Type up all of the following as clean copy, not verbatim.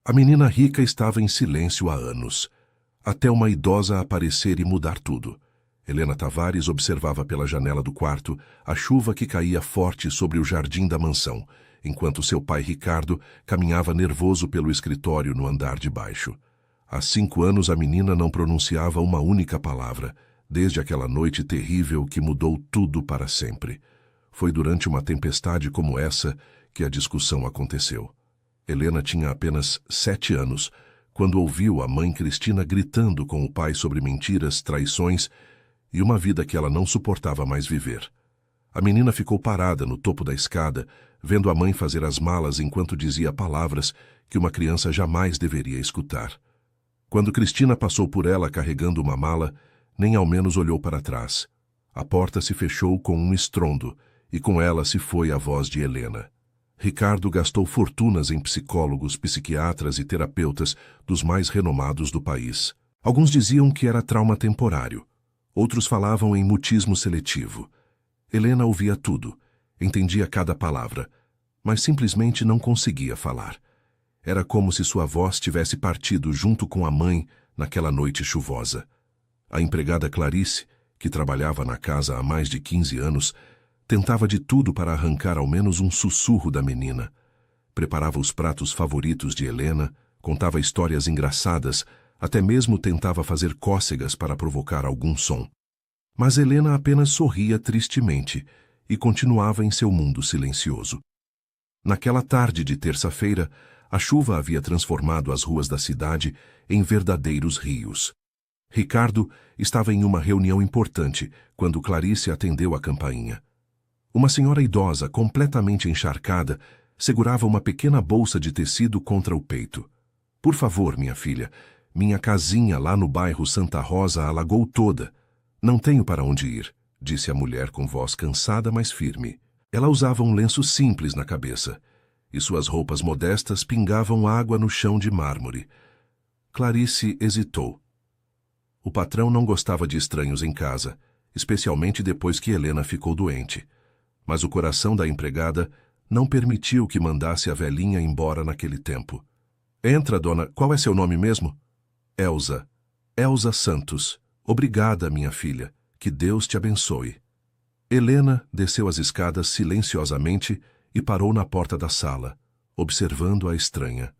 A menina rica estava em silêncio há anos, até uma idosa aparecer e mudar tudo. Helena Tavares observava pela janela do quarto a chuva que caía forte sobre o jardim da mansão, enquanto seu pai Ricardo caminhava nervoso pelo escritório no andar de baixo. Há 5 anos a menina não pronunciava uma única palavra, desde aquela noite terrível que mudou tudo para sempre. Foi durante uma tempestade como essa que a discussão aconteceu. Helena tinha apenas 7 anos, quando ouviu a mãe Cristina gritando com o pai sobre mentiras, traições e uma vida que ela não suportava mais viver. A menina ficou parada no topo da escada, vendo a mãe fazer as malas enquanto dizia palavras que uma criança jamais deveria escutar. Quando Cristina passou por ela carregando uma mala, nem ao menos olhou para trás. A porta se fechou com um estrondo, e com ela se foi a voz de Helena. Ricardo gastou fortunas em psicólogos, psiquiatras e terapeutas dos mais renomados do país. Alguns diziam que era trauma temporário. Outros falavam em mutismo seletivo. Helena ouvia tudo, entendia cada palavra, mas simplesmente não conseguia falar. Era como se sua voz tivesse partido junto com a mãe naquela noite chuvosa. A empregada Clarice, que trabalhava na casa há mais de 15 anos, tentava de tudo para arrancar ao menos um sussurro da menina. Preparava os pratos favoritos de Helena, contava histórias engraçadas, até mesmo tentava fazer cócegas para provocar algum som. Mas Helena apenas sorria tristemente e continuava em seu mundo silencioso. Naquela tarde de terça-feira, a chuva havia transformado as ruas da cidade em verdadeiros rios. Ricardo estava em uma reunião importante quando Clarice atendeu a campainha. Uma senhora idosa, completamente encharcada, segurava uma pequena bolsa de tecido contra o peito. "Por favor, minha filha, minha casinha lá no bairro Santa Rosa alagou toda. Não tenho para onde ir", disse a mulher com voz cansada, mas firme. Ela usava um lenço simples na cabeça, e suas roupas modestas pingavam água no chão de mármore. Clarice hesitou. O patrão não gostava de estranhos em casa, especialmente depois que Helena ficou doente. Mas o coração da empregada não permitiu que mandasse a velhinha embora naquele tempo. "Entra, dona. Qual é seu nome mesmo?" "Elza. Elza Santos. Obrigada, minha filha. Que Deus te abençoe." Helena desceu as escadas silenciosamente e parou na porta da sala, observando a estranha.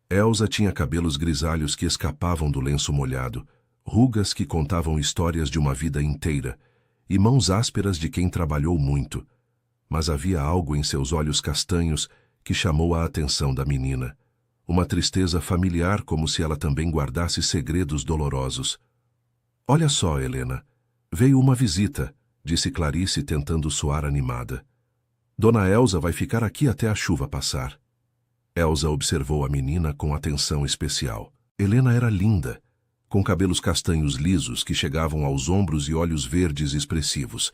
Elza tinha cabelos grisalhos que escapavam do lenço molhado, rugas que contavam histórias de uma vida inteira, e mãos ásperas de quem trabalhou muito. Mas havia algo em seus olhos castanhos que chamou a atenção da menina. Uma tristeza familiar, como se ela também guardasse segredos dolorosos. "Olha só, Helena. Veio uma visita", disse Clarice tentando soar animada. "Dona Elza vai ficar aqui até a chuva passar." Elza observou a menina com atenção especial. Helena era linda, com cabelos castanhos lisos que chegavam aos ombros e olhos verdes expressivos.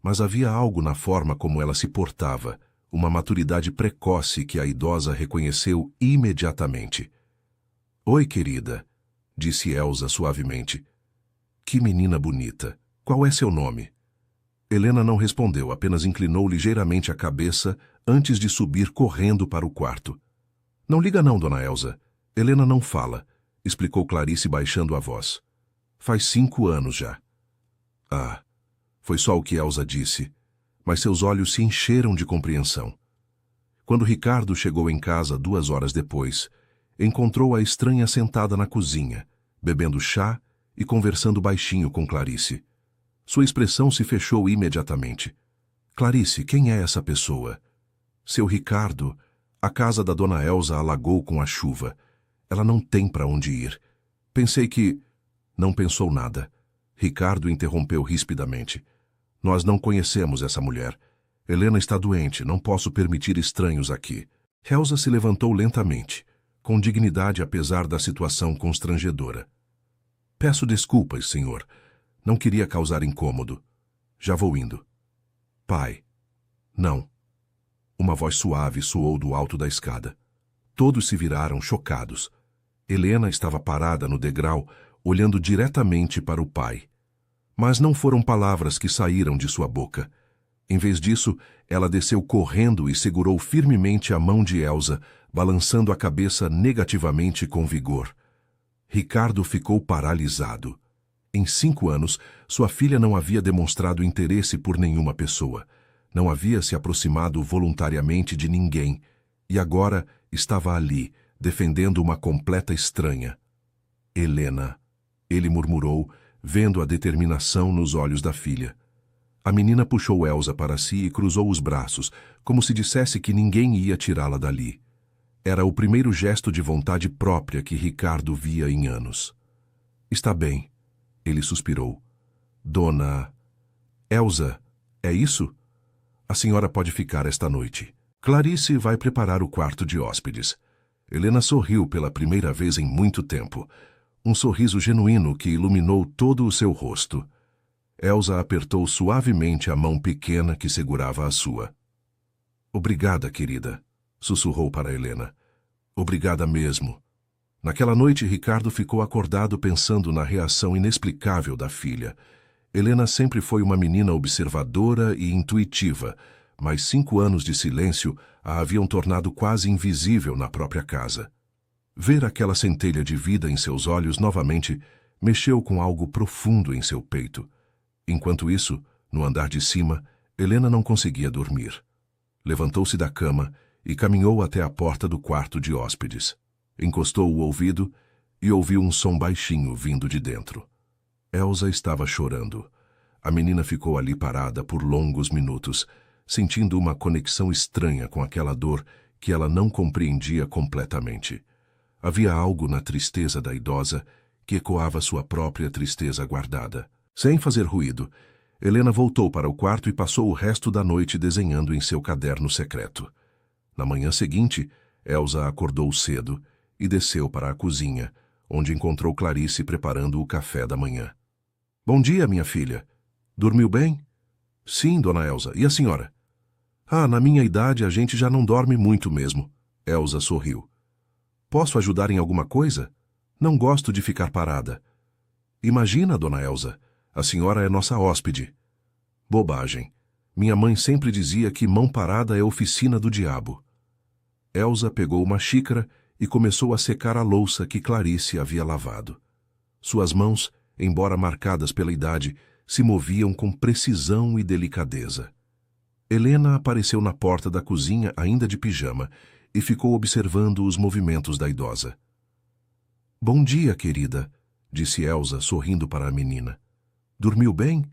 Mas havia algo na forma como ela se portava, uma maturidade precoce que a idosa reconheceu imediatamente. "Oi, querida", disse Elza suavemente. "Que menina bonita. Qual é seu nome?" Helena não respondeu, apenas inclinou ligeiramente a cabeça antes de subir correndo para o quarto. "Não liga não, dona Elza. Helena não fala", explicou Clarice baixando a voz. "Faz 5 anos já." "Ah." Foi só o que Elza disse, mas seus olhos se encheram de compreensão. Quando Ricardo chegou em casa 2 horas depois, encontrou a estranha sentada na cozinha, bebendo chá e conversando baixinho com Clarice. Sua expressão se fechou imediatamente. "Clarice, quem é essa pessoa?" "Seu Ricardo. A casa da dona Elza alagou com a chuva. Ela não tem para onde ir. Pensei que..." Não pensou nada. Ricardo interrompeu rispidamente. "Nós não conhecemos essa mulher. Helena está doente, não posso permitir estranhos aqui." Elza se levantou lentamente, com dignidade apesar da situação constrangedora. "Peço desculpas, senhor. Não queria causar incômodo. Já vou indo." "Pai." "Não." Uma voz suave soou do alto da escada. Todos se viraram chocados. Helena estava parada no degrau, olhando diretamente para o pai. Mas não foram palavras que saíram de sua boca. Em vez disso, Ela desceu correndo e segurou firmemente a mão de Elsa, balançando a cabeça negativamente com vigor. Ricardo ficou paralisado. Em 5 anos, sua filha não havia demonstrado interesse por nenhuma pessoa. Não havia se aproximado voluntariamente de ninguém. E agora estava ali, defendendo uma completa estranha. Helena, ele murmurou, vendo a determinação nos olhos da filha. A menina puxou Elsa para si e cruzou os braços, como se dissesse que ninguém ia tirá-la dali. Era o primeiro gesto de vontade própria que Ricardo via em anos. Está bem, ele suspirou. Dona... Elsa, é isso? A senhora pode ficar esta noite. Clarice vai preparar o quarto de hóspedes. Helena sorriu pela primeira vez em muito tempo. Um sorriso genuíno que iluminou todo o seu rosto. Elsa apertou suavemente a mão pequena que segurava a sua. Obrigada, querida, sussurrou para Helena. Obrigada mesmo. Naquela noite, Ricardo ficou acordado pensando na reação inexplicável da filha. Helena sempre foi uma menina observadora e intuitiva, mas 5 anos de silêncio a haviam tornado quase invisível na própria casa. Ver aquela centelha de vida em seus olhos novamente mexeu com algo profundo em seu peito. Enquanto isso, no andar de cima, Helena não conseguia dormir. Levantou-se da cama e caminhou até a porta do quarto de hóspedes. Encostou o ouvido e ouviu um som baixinho vindo de dentro. Elsa estava chorando. A menina ficou ali parada por longos minutos, sentindo uma conexão estranha com aquela dor que ela não compreendia completamente. Havia algo na tristeza da idosa que ecoava sua própria tristeza guardada. Sem fazer ruído, Helena voltou para o quarto e passou o resto da noite desenhando em seu caderno secreto. Na manhã seguinte, Elsa acordou cedo e desceu para a cozinha, onde encontrou Clarice preparando o café da manhã. Bom dia, minha filha. Dormiu bem? Sim, dona Elsa. E a senhora? Ah, na minha idade a gente já não dorme muito mesmo. Elsa sorriu. Posso ajudar em alguma coisa? Não gosto de ficar parada. Imagina, dona Elsa. A senhora é nossa hóspede. Bobagem. Minha mãe sempre dizia que mão parada é oficina do diabo. Elsa pegou uma xícara e começou a secar a louça que Clarice havia lavado. Suas mãos, embora marcadas pela idade, se moviam com precisão e delicadeza. Helena apareceu na porta da cozinha ainda de pijama e ficou observando os movimentos da idosa. Bom dia, querida, disse Elsa, sorrindo para a menina. Dormiu bem?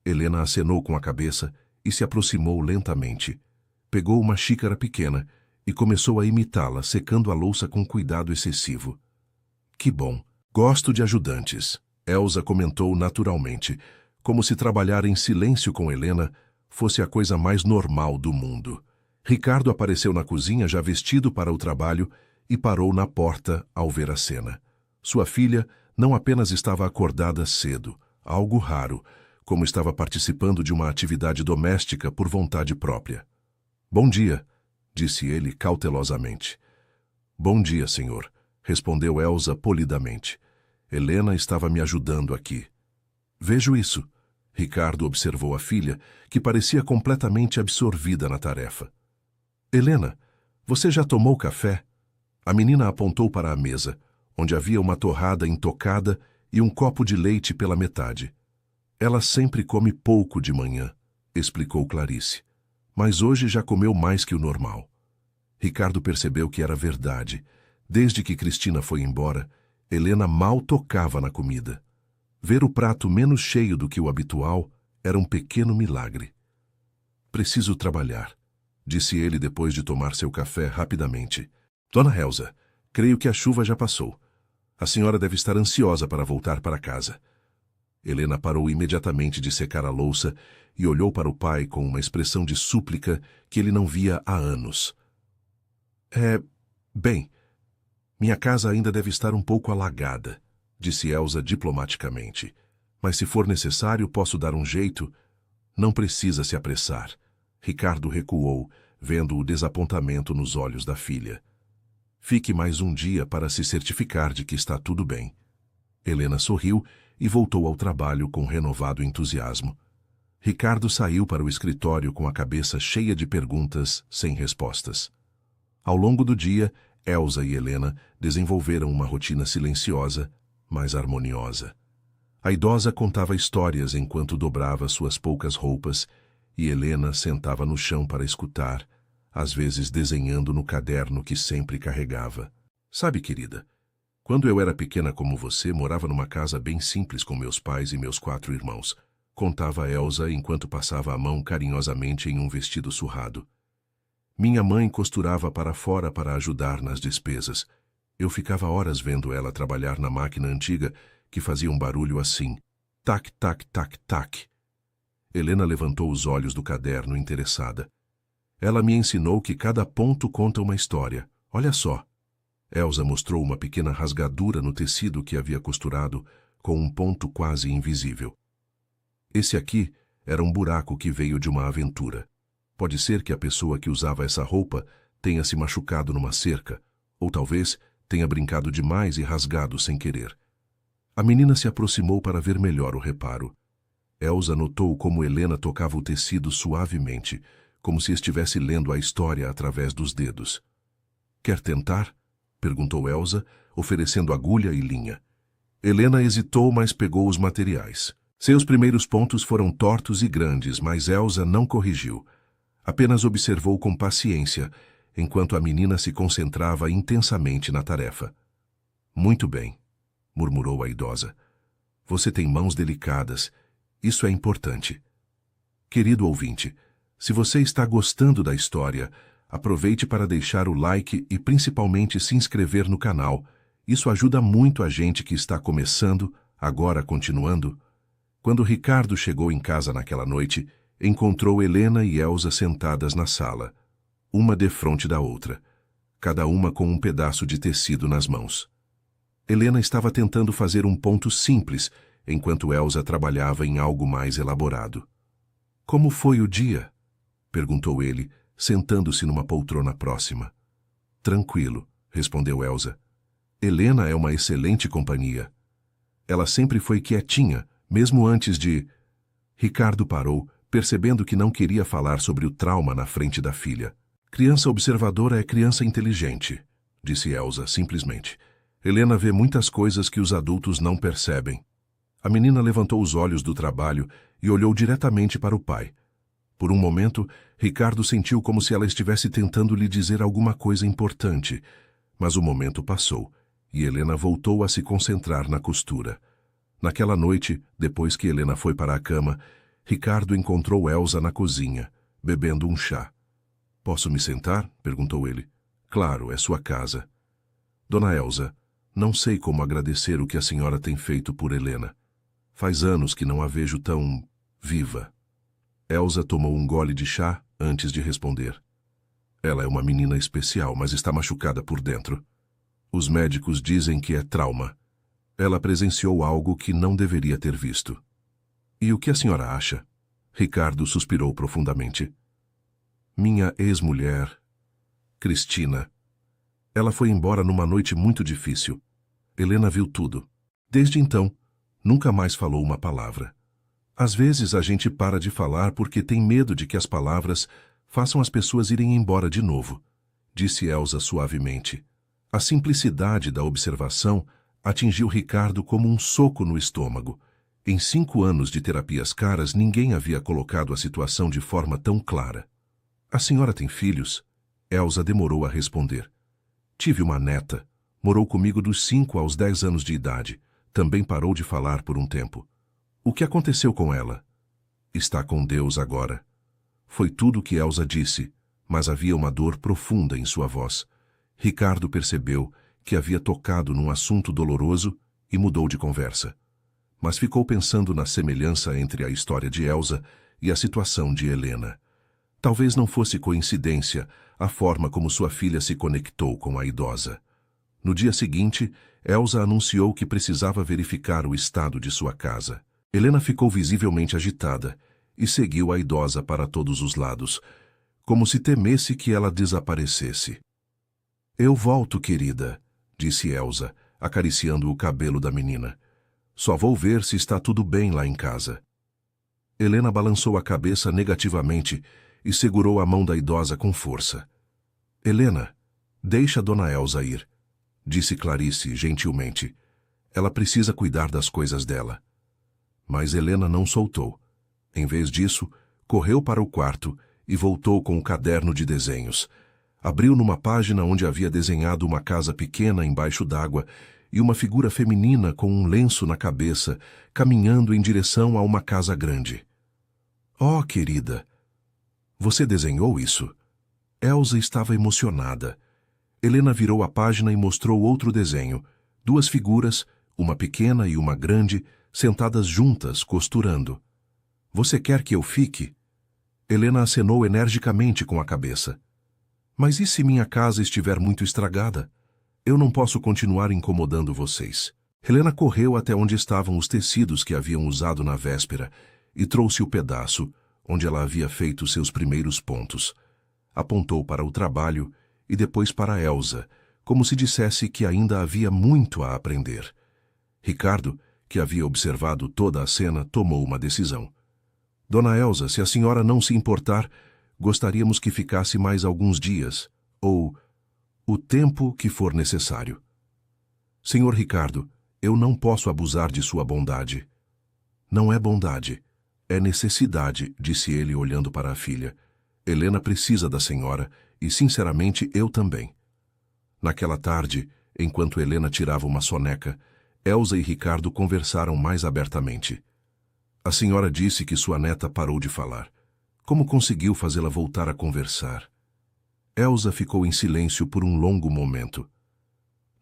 Helena acenou com a cabeça e se aproximou lentamente. Pegou uma xícara pequena e começou a imitá-la, secando a louça com cuidado excessivo. Que bom. Gosto de ajudantes. Elsa comentou naturalmente, como se trabalhar em silêncio com Helena fosse a coisa mais normal do mundo. Ricardo apareceu na cozinha já vestido para o trabalho e parou na porta ao ver a cena. Sua filha não apenas estava acordada cedo, algo raro, como estava participando de uma atividade doméstica por vontade própria. Bom dia, disse ele cautelosamente. Bom dia, senhor, respondeu Elsa polidamente. Helena estava me ajudando aqui. Vejo isso. Ricardo observou a filha, que parecia completamente absorvida na tarefa. Helena, você já tomou café? A menina apontou para a mesa, onde havia uma torrada intocada e um copo de leite pela metade. Ela sempre come pouco de manhã, explicou Clarice. Mas hoje já comeu mais que o normal. Ricardo percebeu que era verdade. Desde que Cristina foi embora, Helena mal tocava na comida. Ver o prato menos cheio do que o habitual era um pequeno milagre. Preciso trabalhar, disse ele depois de tomar seu café rapidamente. Dona Elsa, creio que a chuva já passou. A senhora deve estar ansiosa para voltar para casa. Helena parou imediatamente de secar a louça e olhou para o pai com uma expressão de súplica que ele não via há anos. Bem, minha casa ainda deve estar um pouco alagada, disse Elsa diplomaticamente. Mas se for necessário, posso dar um jeito. Não precisa se apressar. Ricardo recuou, vendo o desapontamento nos olhos da filha. Fique mais um dia para se certificar de que está tudo bem. Helena sorriu e voltou ao trabalho com renovado entusiasmo. Ricardo saiu para o escritório com a cabeça cheia de perguntas sem respostas. Ao longo do dia, Elsa e Helena desenvolveram uma rotina silenciosa, mas harmoniosa. A idosa contava histórias enquanto dobrava suas poucas roupas e Helena sentava no chão para escutar, às vezes desenhando no caderno que sempre carregava. Sabe, querida, quando eu era pequena como você, morava numa casa bem simples com meus pais e meus 4 irmãos, contava Elsa enquanto passava a mão carinhosamente em um vestido surrado. Minha mãe costurava para fora para ajudar nas despesas. Eu ficava horas vendo ela trabalhar na máquina antiga que fazia um barulho assim. Tac, tac, tac, tac. Helena levantou os olhos do caderno interessada. Ela me ensinou que cada ponto conta uma história. Olha só. Elsa mostrou uma pequena rasgadura no tecido que havia costurado com um ponto quase invisível. Esse aqui era um buraco que veio de uma aventura. Pode ser que a pessoa que usava essa roupa tenha se machucado numa cerca, ou talvez tenha brincado demais e rasgado sem querer. A menina se aproximou para ver melhor o reparo. Elsa notou como Helena tocava o tecido suavemente, como se estivesse lendo a história através dos dedos. Quer tentar? Perguntou Elsa, oferecendo agulha e linha. Helena hesitou, mas pegou os materiais. Seus primeiros pontos foram tortos e grandes, mas Elsa não corrigiu. Apenas observou com paciência, enquanto a menina se concentrava intensamente na tarefa. Muito bem, murmurou a idosa. Você tem mãos delicadas. Isso é importante. Querido ouvinte, se você está gostando da história, aproveite para deixar o like e principalmente se inscrever no canal. Isso ajuda muito a gente que está começando, agora continuando. Quando Ricardo chegou em casa naquela noite, encontrou Helena e Elsa sentadas na sala, uma defronte da outra, cada uma com um pedaço de tecido nas mãos. Helena estava tentando fazer um ponto simples, enquanto Elsa trabalhava em algo mais elaborado. Como foi o dia? Perguntou ele, sentando-se numa poltrona próxima. Tranquilo, respondeu Elsa. Helena é uma excelente companhia. Ela sempre foi quietinha, mesmo antes de... Ricardo parou, percebendo que não queria falar sobre o trauma na frente da filha. Criança observadora é criança inteligente, disse Elsa simplesmente. Helena vê muitas coisas que os adultos não percebem. A menina levantou os olhos do trabalho e olhou diretamente para o pai. Por um momento, Ricardo sentiu como se ela estivesse tentando lhe dizer alguma coisa importante, mas o momento passou e Helena voltou a se concentrar na costura. Naquela noite, depois que Helena foi para a cama, Ricardo encontrou Elsa na cozinha, bebendo um chá. Posso me sentar? Perguntou ele. Claro, é sua casa. Dona Elsa, não sei como agradecer o que a senhora tem feito por Helena. Faz anos que não a vejo tão... viva. Elsa tomou um gole de chá antes de responder. Ela é uma menina especial, mas está machucada por dentro. Os médicos dizem que é trauma. Ela presenciou algo que não deveria ter visto. E o que a senhora acha? Ricardo suspirou profundamente. Minha ex-mulher, Cristina. Ela foi embora numa noite muito difícil. Helena viu tudo. Desde então, nunca mais falou uma palavra. Às vezes a gente para de falar porque tem medo de que as palavras façam as pessoas irem embora de novo, disse Elsa suavemente. A simplicidade da observação atingiu Ricardo como um soco no estômago. Em 5 anos de terapias caras, ninguém havia colocado a situação de forma tão clara. A senhora tem filhos? Elsa demorou a responder. Tive uma neta. Morou comigo dos 5 aos 10 anos de idade. Também parou de falar por um tempo. O que aconteceu com ela? Está com Deus agora. Foi tudo o que Elsa disse, mas havia uma dor profunda em sua voz. Ricardo percebeu que havia tocado num assunto doloroso e mudou de conversa. Mas ficou pensando na semelhança entre a história de Elsa e a situação de Helena. Talvez não fosse coincidência a forma como sua filha se conectou com a idosa. No dia seguinte, Elsa anunciou que precisava verificar o estado de sua casa. Helena ficou visivelmente agitada e seguiu a idosa para todos os lados, como se temesse que ela desaparecesse. Eu volto, querida, disse Elsa, acariciando o cabelo da menina. Só vou ver se está tudo bem lá em casa. Helena balançou a cabeça negativamente e segurou a mão da idosa com força. Helena, deixa Dona Elsa ir, disse Clarice gentilmente. Ela precisa cuidar das coisas dela. Mas Helena não soltou. Em vez disso, correu para o quarto e voltou com o caderno de desenhos. Abriu numa página onde havia desenhado uma casa pequena embaixo d'água e uma figura feminina com um lenço na cabeça, caminhando em direção a uma casa grande. Oh, querida! Você desenhou isso? Elsa estava emocionada. Helena virou a página e mostrou outro desenho. 2 figuras, uma pequena e uma grande, sentadas juntas, costurando. Você quer que eu fique? Helena acenou energicamente com a cabeça. Mas e se minha casa estiver muito estragada? Eu não posso continuar incomodando vocês. Helena correu até onde estavam os tecidos que haviam usado na véspera e trouxe o pedaço onde ela havia feito seus primeiros pontos. Apontou para o trabalho e depois para Elsa, como se dissesse que ainda havia muito a aprender. Ricardo, que havia observado toda a cena, tomou uma decisão. Dona Elsa, se a senhora não se importar, gostaríamos que ficasse mais alguns dias, ou o tempo que for necessário. Senhor Ricardo, eu não posso abusar de sua bondade. Não é bondade, é necessidade, disse ele olhando para a filha. Helena precisa da senhora e, sinceramente, eu também. Naquela tarde, enquanto Helena tirava uma soneca, Elsa e Ricardo conversaram mais abertamente. A senhora disse que sua neta parou de falar. Como conseguiu fazê-la voltar a conversar? Elsa ficou em silêncio por um longo momento.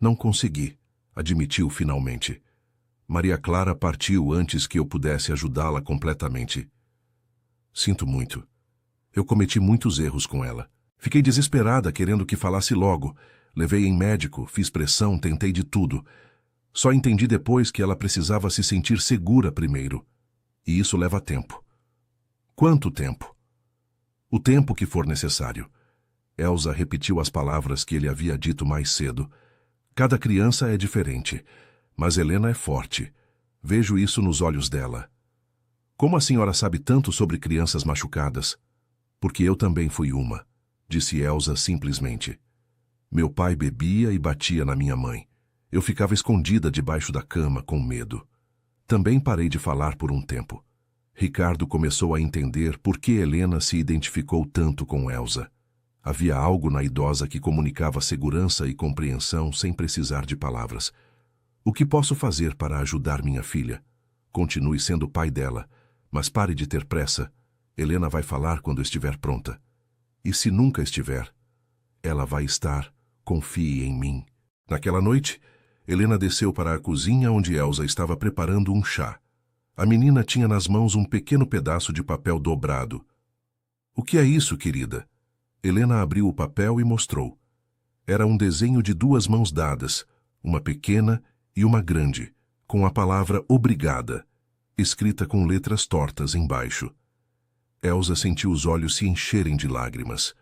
Não consegui, admitiu finalmente. Maria Clara partiu antes que eu pudesse ajudá-la completamente. Sinto muito. Eu cometi muitos erros com ela. Fiquei desesperada, querendo que falasse logo. Levei em médico, fiz pressão, tentei de tudo. Só entendi depois que ela precisava se sentir segura primeiro. E isso leva tempo. Quanto tempo? O tempo que for necessário. Elsa repetiu as palavras que ele havia dito mais cedo. Cada criança é diferente, mas Helena é forte. Vejo isso nos olhos dela. Como a senhora sabe tanto sobre crianças machucadas? Porque eu também fui uma, disse Elsa simplesmente. Meu pai bebia e batia na minha mãe. Eu ficava escondida debaixo da cama com medo. Também parei de falar por um tempo. Ricardo começou a entender por que Helena se identificou tanto com Elsa. Havia algo na idosa que comunicava segurança e compreensão sem precisar de palavras. O que posso fazer para ajudar minha filha? Continue sendo o pai dela, mas pare de ter pressa. Helena vai falar quando estiver pronta. E se nunca estiver, ela vai estar. Confie em mim. Naquela noite, Helena desceu para a cozinha onde Elsa estava preparando um chá. A menina tinha nas mãos um pequeno pedaço de papel dobrado. O que é isso, querida? Helena abriu o papel e mostrou. Era um desenho de 2 mãos dadas, uma pequena e uma grande, com a palavra obrigada, escrita com letras tortas embaixo. Elsa sentiu os olhos se encherem de lágrimas.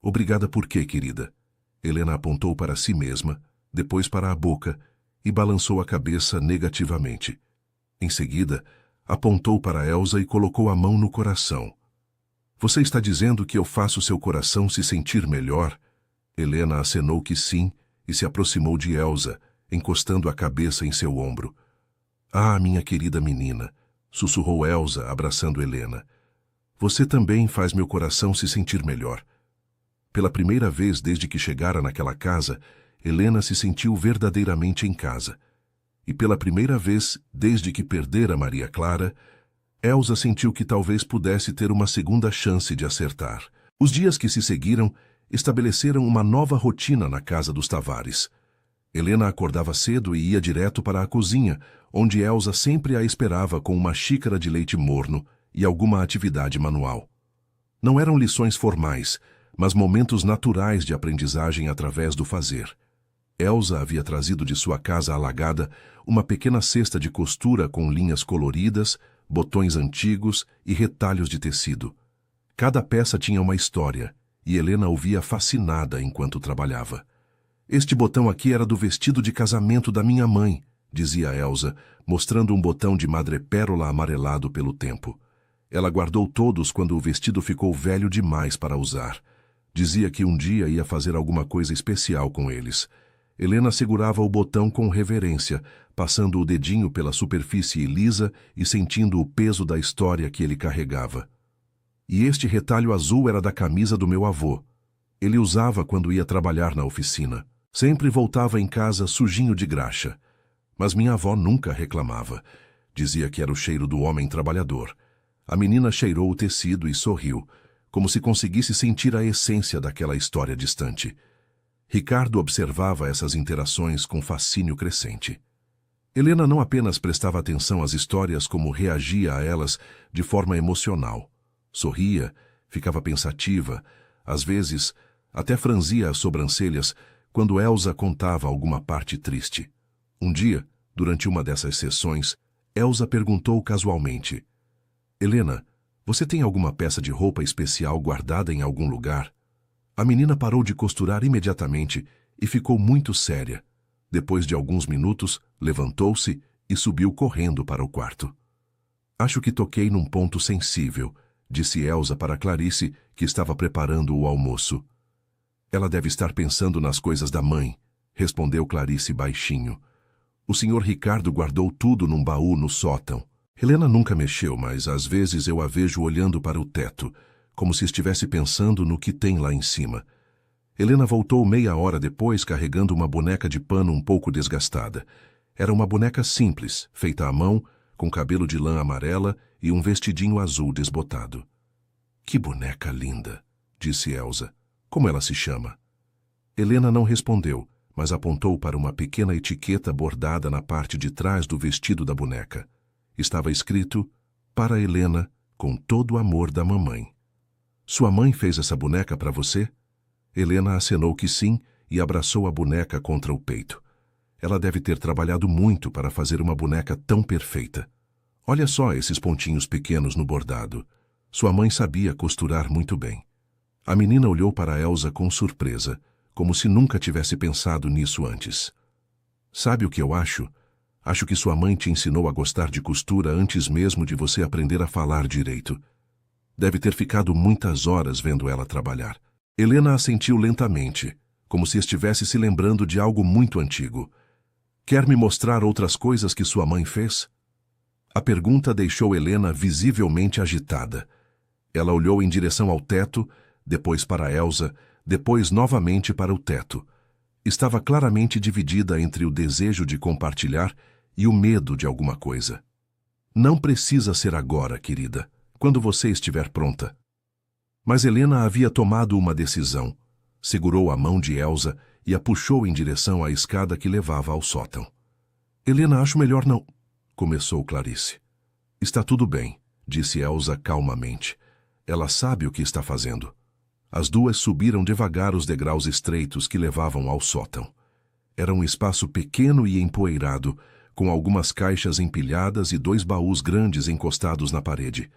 Obrigada por quê, querida? Helena apontou para si mesma, depois para a boca, e balançou a cabeça negativamente. Em seguida, apontou para Elsa e colocou a mão no coração. Você está dizendo que eu faço seu coração se sentir melhor? Helena acenou que sim e se aproximou de Elsa, encostando a cabeça em seu ombro. Ah, minha querida menina, sussurrou Elsa, abraçando Helena. Você também faz meu coração se sentir melhor. Pela primeira vez desde que chegara naquela casa, Helena se sentiu verdadeiramente em casa. E pela primeira vez desde que perdera Maria Clara, Elsa sentiu que talvez pudesse ter uma segunda chance de acertar. Os dias que se seguiram estabeleceram uma nova rotina na casa dos Tavares. Helena acordava cedo e ia direto para a cozinha, onde Elsa sempre a esperava com uma xícara de leite morno e alguma atividade manual. Não eram lições formais, mas momentos naturais de aprendizagem através do fazer. Elsa havia trazido de sua casa alagada uma pequena cesta de costura com linhas coloridas, botões antigos e retalhos de tecido. Cada peça tinha uma história, e Helena ouvia fascinada enquanto trabalhava. Este botão aqui era do vestido de casamento da minha mãe, dizia Elsa, mostrando um botão de madrepérola amarelado pelo tempo. Ela guardou todos quando o vestido ficou velho demais para usar. Dizia que um dia ia fazer alguma coisa especial com eles. Helena segurava o botão com reverência, passando o dedinho pela superfície lisa e sentindo o peso da história que ele carregava. E este retalho azul era da camisa do meu avô. Ele usava quando ia trabalhar na oficina. Sempre voltava em casa sujinho de graxa. Mas minha avó nunca reclamava. Dizia que era o cheiro do homem trabalhador. A menina cheirou o tecido e sorriu, como se conseguisse sentir a essência daquela história distante. Ricardo observava essas interações com fascínio crescente. Helena não apenas prestava atenção às histórias como reagia a elas de forma emocional. Sorria, ficava pensativa, às vezes até franzia as sobrancelhas quando Elsa contava alguma parte triste. Um dia, durante uma dessas sessões, Elsa perguntou casualmente: Helena, você tem alguma peça de roupa especial guardada em algum lugar? A menina parou de costurar imediatamente e ficou muito séria. Depois de alguns minutos, levantou-se e subiu correndo para o quarto. Acho que toquei num ponto sensível, disse Elsa para Clarice, que estava preparando o almoço. Ela deve estar pensando nas coisas da mãe, respondeu Clarice baixinho. O senhor Ricardo guardou tudo num baú no sótão. Helena nunca mexeu, mas às vezes eu a vejo olhando para o teto, como se estivesse pensando no que tem lá em cima. Helena voltou meia hora depois carregando uma boneca de pano um pouco desgastada. Era uma boneca simples, feita à mão, com cabelo de lã amarela e um vestidinho azul desbotado. Que boneca linda, disse Elsa. Como ela se chama? Helena não respondeu, mas apontou para uma pequena etiqueta bordada na parte de trás do vestido da boneca. Estava escrito: para Helena, com todo o amor da mamãe. Sua mãe fez essa boneca para você? Helena acenou que sim e abraçou a boneca contra o peito. Ela deve ter trabalhado muito para fazer uma boneca tão perfeita. Olha só esses pontinhos pequenos no bordado. Sua mãe sabia costurar muito bem. A menina olhou para Elsa com surpresa, como se nunca tivesse pensado nisso antes. Sabe o que eu acho? Acho que sua mãe te ensinou a gostar de costura antes mesmo de você aprender a falar direito. Deve ter ficado muitas horas vendo ela trabalhar. Helena assentiu lentamente, como se estivesse se lembrando de algo muito antigo. Quer me mostrar outras coisas que sua mãe fez? A pergunta deixou Helena visivelmente agitada. Ela olhou em direção ao teto, depois para Elsa, depois novamente para o teto. Estava claramente dividida entre o desejo de compartilhar e o medo de alguma coisa. Não precisa ser agora, querida, quando você estiver pronta. Mas Helena havia tomado uma decisão. Segurou a mão de Elsa e a puxou em direção à escada que levava ao sótão. Helena, acho melhor não... Começou Clarice. Está tudo bem, disse Elsa calmamente. Ela sabe o que está fazendo. As duas subiram devagar os degraus estreitos que levavam ao sótão. Era um espaço pequeno e empoeirado, com algumas caixas empilhadas e 2 baús grandes encostados na parede.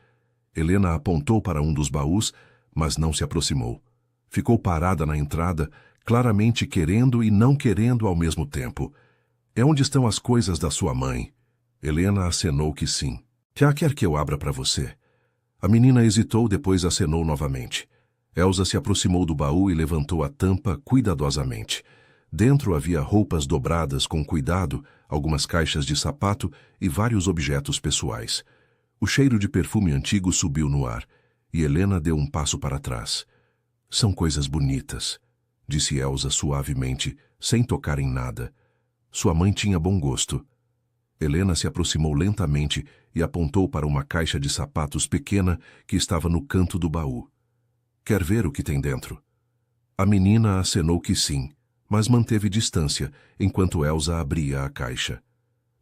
Helena apontou para um dos baús, mas não se aproximou. Ficou parada na entrada, claramente querendo e não querendo ao mesmo tempo. É onde estão as coisas da sua mãe. Helena acenou que sim. Já quer que eu abra para você? A menina hesitou, depois acenou novamente. Elsa se aproximou do baú e levantou a tampa cuidadosamente. Dentro havia roupas dobradas com cuidado, algumas caixas de sapato e vários objetos pessoais. O cheiro de perfume antigo subiu no ar, e Helena deu um passo para trás. São coisas bonitas, disse Elsa suavemente, sem tocar em nada. Sua mãe tinha bom gosto. Helena se aproximou lentamente e apontou para uma caixa de sapatos pequena que estava no canto do baú. Quer ver o que tem dentro? A menina acenou que sim, mas manteve distância enquanto Elsa abria a caixa.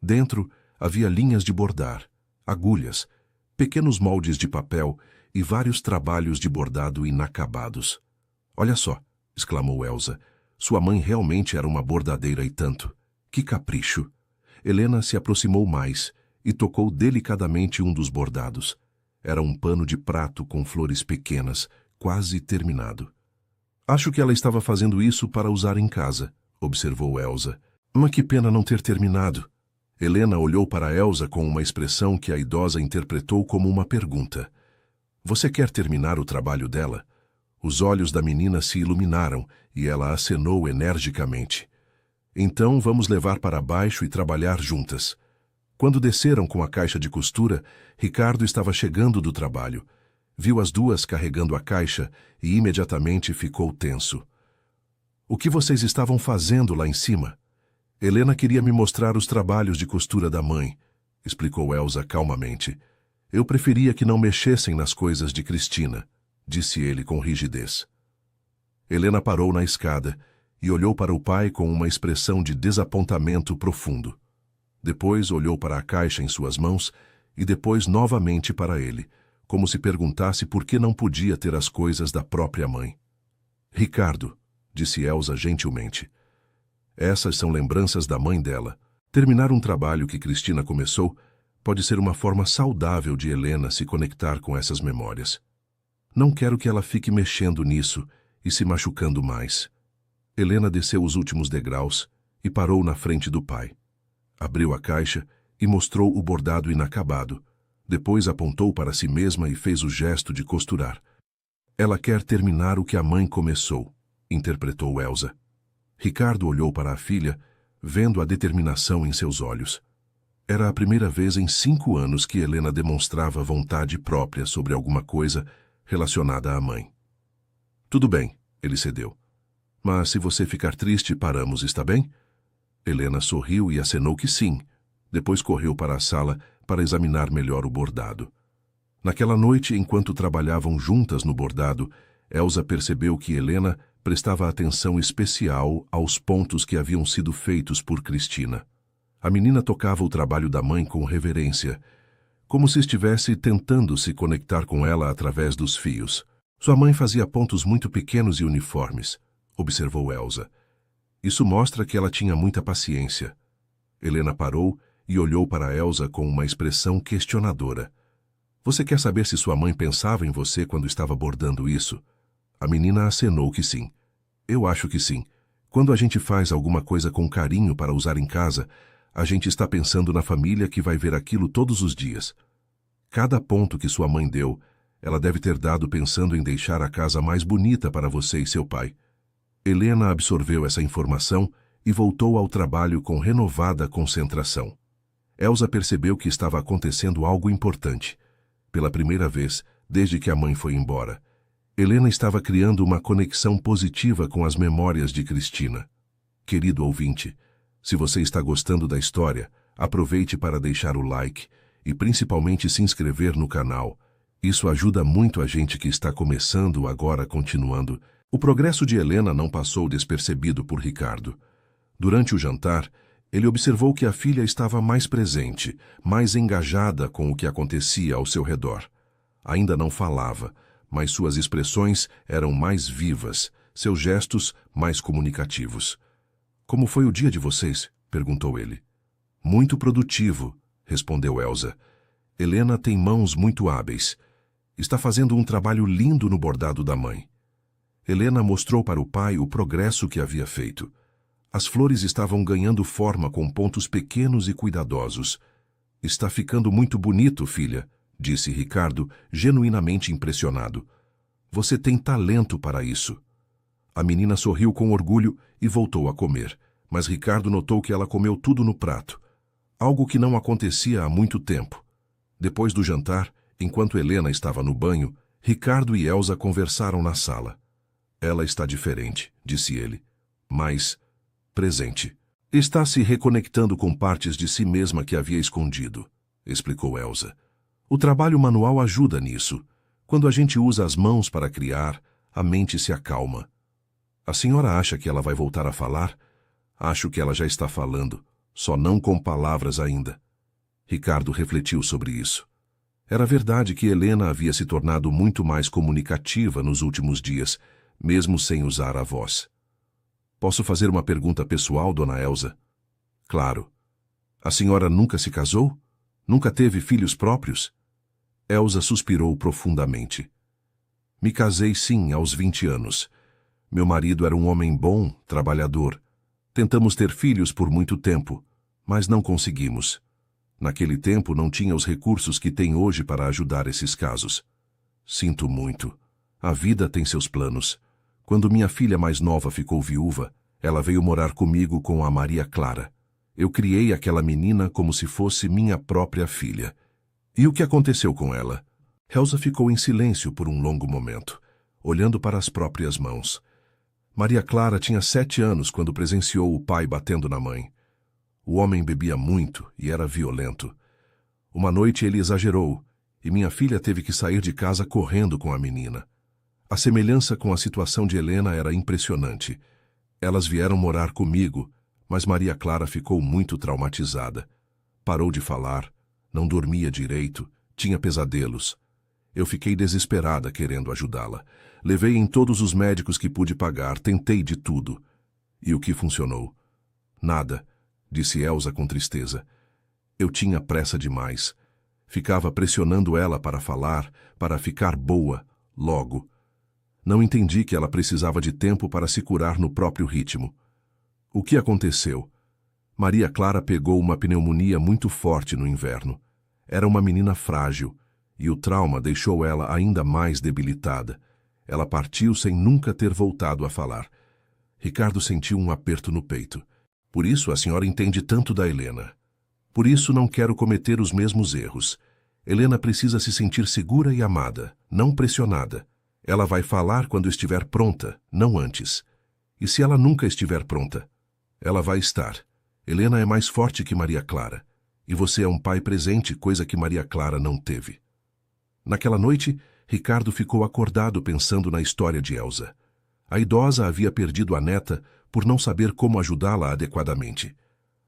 Dentro havia linhas de bordar, agulhas, pequenos moldes de papel e vários trabalhos de bordado inacabados. Olha só, exclamou Elsa. Sua mãe realmente era uma bordadeira e tanto. Que capricho! Helena se aproximou mais e tocou delicadamente um dos bordados. Era um pano de prato com flores pequenas, quase terminado. Acho que ela estava fazendo isso para usar em casa, observou Elsa. Mas que pena não ter terminado. Helena olhou para Elsa com uma expressão que a idosa interpretou como uma pergunta. Você quer terminar o trabalho dela? Os olhos da menina se iluminaram e ela acenou energicamente. Então vamos levar para baixo e trabalhar juntas. Quando desceram com a caixa de costura, Ricardo estava chegando do trabalho. Viu as duas carregando a caixa e imediatamente ficou tenso. O que vocês estavam fazendo lá em cima? Helena queria me mostrar os trabalhos de costura da mãe, explicou Elsa calmamente. Eu preferia que não mexessem nas coisas de Cristina, disse ele com rigidez. Helena parou na escada e olhou para o pai com uma expressão de desapontamento profundo. Depois olhou para a caixa em suas mãos e depois novamente para ele, como se perguntasse por que não podia ter as coisas da própria mãe. Ricardo, disse Elsa gentilmente. Essas são lembranças da mãe dela. Terminar um trabalho que Cristina começou pode ser uma forma saudável de Helena se conectar com essas memórias. Não quero que ela fique mexendo nisso e se machucando mais. Helena desceu os últimos degraus e parou na frente do pai. Abriu a caixa e mostrou o bordado inacabado. Depois apontou para si mesma e fez o gesto de costurar. Ela quer terminar o que a mãe começou, interpretou Elsa. Ricardo olhou para a filha, vendo a determinação em seus olhos. Era a primeira vez em 5 anos que Helena demonstrava vontade própria sobre alguma coisa relacionada à mãe. Tudo bem, ele cedeu. Mas se você ficar triste, paramos, está bem? Helena sorriu e acenou que sim. Depois correu para a sala para examinar melhor o bordado. Naquela noite, enquanto trabalhavam juntas no bordado, Elsa percebeu que Helena prestava atenção especial aos pontos que haviam sido feitos por Cristina. A menina tocava o trabalho da mãe com reverência, como se estivesse tentando se conectar com ela através dos fios. Sua mãe fazia pontos muito pequenos e uniformes, observou Elsa. Isso mostra que ela tinha muita paciência. Helena parou e olhou para Elsa com uma expressão questionadora. Você quer saber se sua mãe pensava em você quando estava bordando isso? A menina acenou que sim. Eu acho que sim. Quando a gente faz alguma coisa com carinho para usar em casa, a gente está pensando na família que vai ver aquilo todos os dias. Cada ponto que sua mãe deu, ela deve ter dado pensando em deixar a casa mais bonita para você e seu pai. Helena absorveu essa informação e voltou ao trabalho com renovada concentração. Elsa percebeu que estava acontecendo algo importante. Pela primeira vez, desde que a mãe foi embora, Helena estava criando uma conexão positiva com as memórias de Cristina. Querido ouvinte, se você está gostando da história, aproveite para deixar o like e principalmente se inscrever no canal. Isso ajuda muito a gente que está começando agora continuando. O progresso de Helena não passou despercebido por Ricardo. Durante o jantar, ele observou que a filha estava mais presente, mais engajada com o que acontecia ao seu redor. Ainda não falava, mas suas expressões eram mais vivas, seus gestos mais comunicativos. Como foi o dia de vocês? Perguntou ele. Muito produtivo, respondeu Elsa. Helena tem mãos muito hábeis. Está fazendo um trabalho lindo no bordado da mãe. Helena mostrou para o pai o progresso que havia feito. As flores estavam ganhando forma com pontos pequenos e cuidadosos. Está ficando muito bonito, filha, disse Ricardo, genuinamente impressionado. Você tem talento para isso. A menina sorriu com orgulho e voltou a comer, mas Ricardo notou que ela comeu tudo no prato, algo que não acontecia há muito tempo. Depois do jantar, enquanto Helena estava no banho, Ricardo e Elsa conversaram na sala. Ela está diferente, disse ele, mas presente. Está se reconectando com partes de si mesma que havia escondido, explicou Elsa. O trabalho manual ajuda nisso. Quando a gente usa as mãos para criar, a mente se acalma. A senhora acha que ela vai voltar a falar? Acho que ela já está falando, só não com palavras ainda. Ricardo refletiu sobre isso. Era verdade que Helena havia se tornado muito mais comunicativa nos últimos dias, mesmo sem usar a voz. Posso fazer uma pergunta pessoal, dona Elsa? Claro. A senhora nunca se casou? Nunca teve filhos próprios? Elsa suspirou profundamente. Me casei sim, aos 20 anos. Meu marido era um homem bom, trabalhador. Tentamos ter filhos por muito tempo, mas não conseguimos. Naquele tempo não tinha os recursos que tem hoje para ajudar esses casos. Sinto muito. A vida tem seus planos. Quando minha filha mais nova ficou viúva, ela veio morar comigo com a Maria Clara. Eu criei aquela menina como se fosse minha própria filha. E o que aconteceu com ela? Elsa ficou em silêncio por um longo momento, olhando para as próprias mãos. Maria Clara tinha 7 anos quando presenciou o pai batendo na mãe. O homem bebia muito e era violento. Uma noite ele exagerou, e minha filha teve que sair de casa correndo com a menina. A semelhança com a situação de Helena era impressionante. Elas vieram morar comigo, mas Maria Clara ficou muito traumatizada. Parou de falar, não dormia direito, tinha pesadelos. Eu fiquei desesperada querendo ajudá-la. Levei em todos os médicos que pude pagar, tentei de tudo. E o que funcionou? Nada, disse Elsa com tristeza. Eu tinha pressa demais. Ficava pressionando ela para falar, para ficar boa, logo. Não entendi que ela precisava de tempo para se curar no próprio ritmo. O que aconteceu? Maria Clara pegou uma pneumonia muito forte no inverno. Era uma menina frágil, e o trauma deixou ela ainda mais debilitada. Ela partiu sem nunca ter voltado a falar. Ricardo sentiu um aperto no peito. Por isso a senhora entende tanto da Helena. Por isso não quero cometer os mesmos erros. Helena precisa se sentir segura e amada, não pressionada. Ela vai falar quando estiver pronta, não antes. E se ela nunca estiver pronta? Ela vai estar. Helena é mais forte que Maria Clara. E você é um pai presente, coisa que Maria Clara não teve. Naquela noite, Ricardo ficou acordado pensando na história de Elsa. A idosa havia perdido a neta por não saber como ajudá-la adequadamente.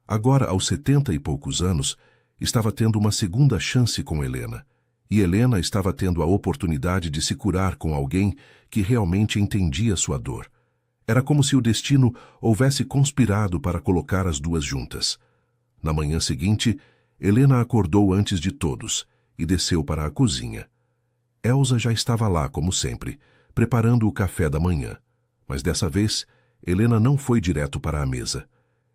Agora, aos 70 e poucos anos, estava tendo uma segunda chance com Helena. E Helena estava tendo a oportunidade de se curar com alguém que realmente entendia sua dor. Era como se o destino houvesse conspirado para colocar as duas juntas. Na manhã seguinte, Helena acordou antes de todos e desceu para a cozinha. Elsa já estava lá, como sempre, preparando o café da manhã. Mas dessa vez, Helena não foi direto para a mesa.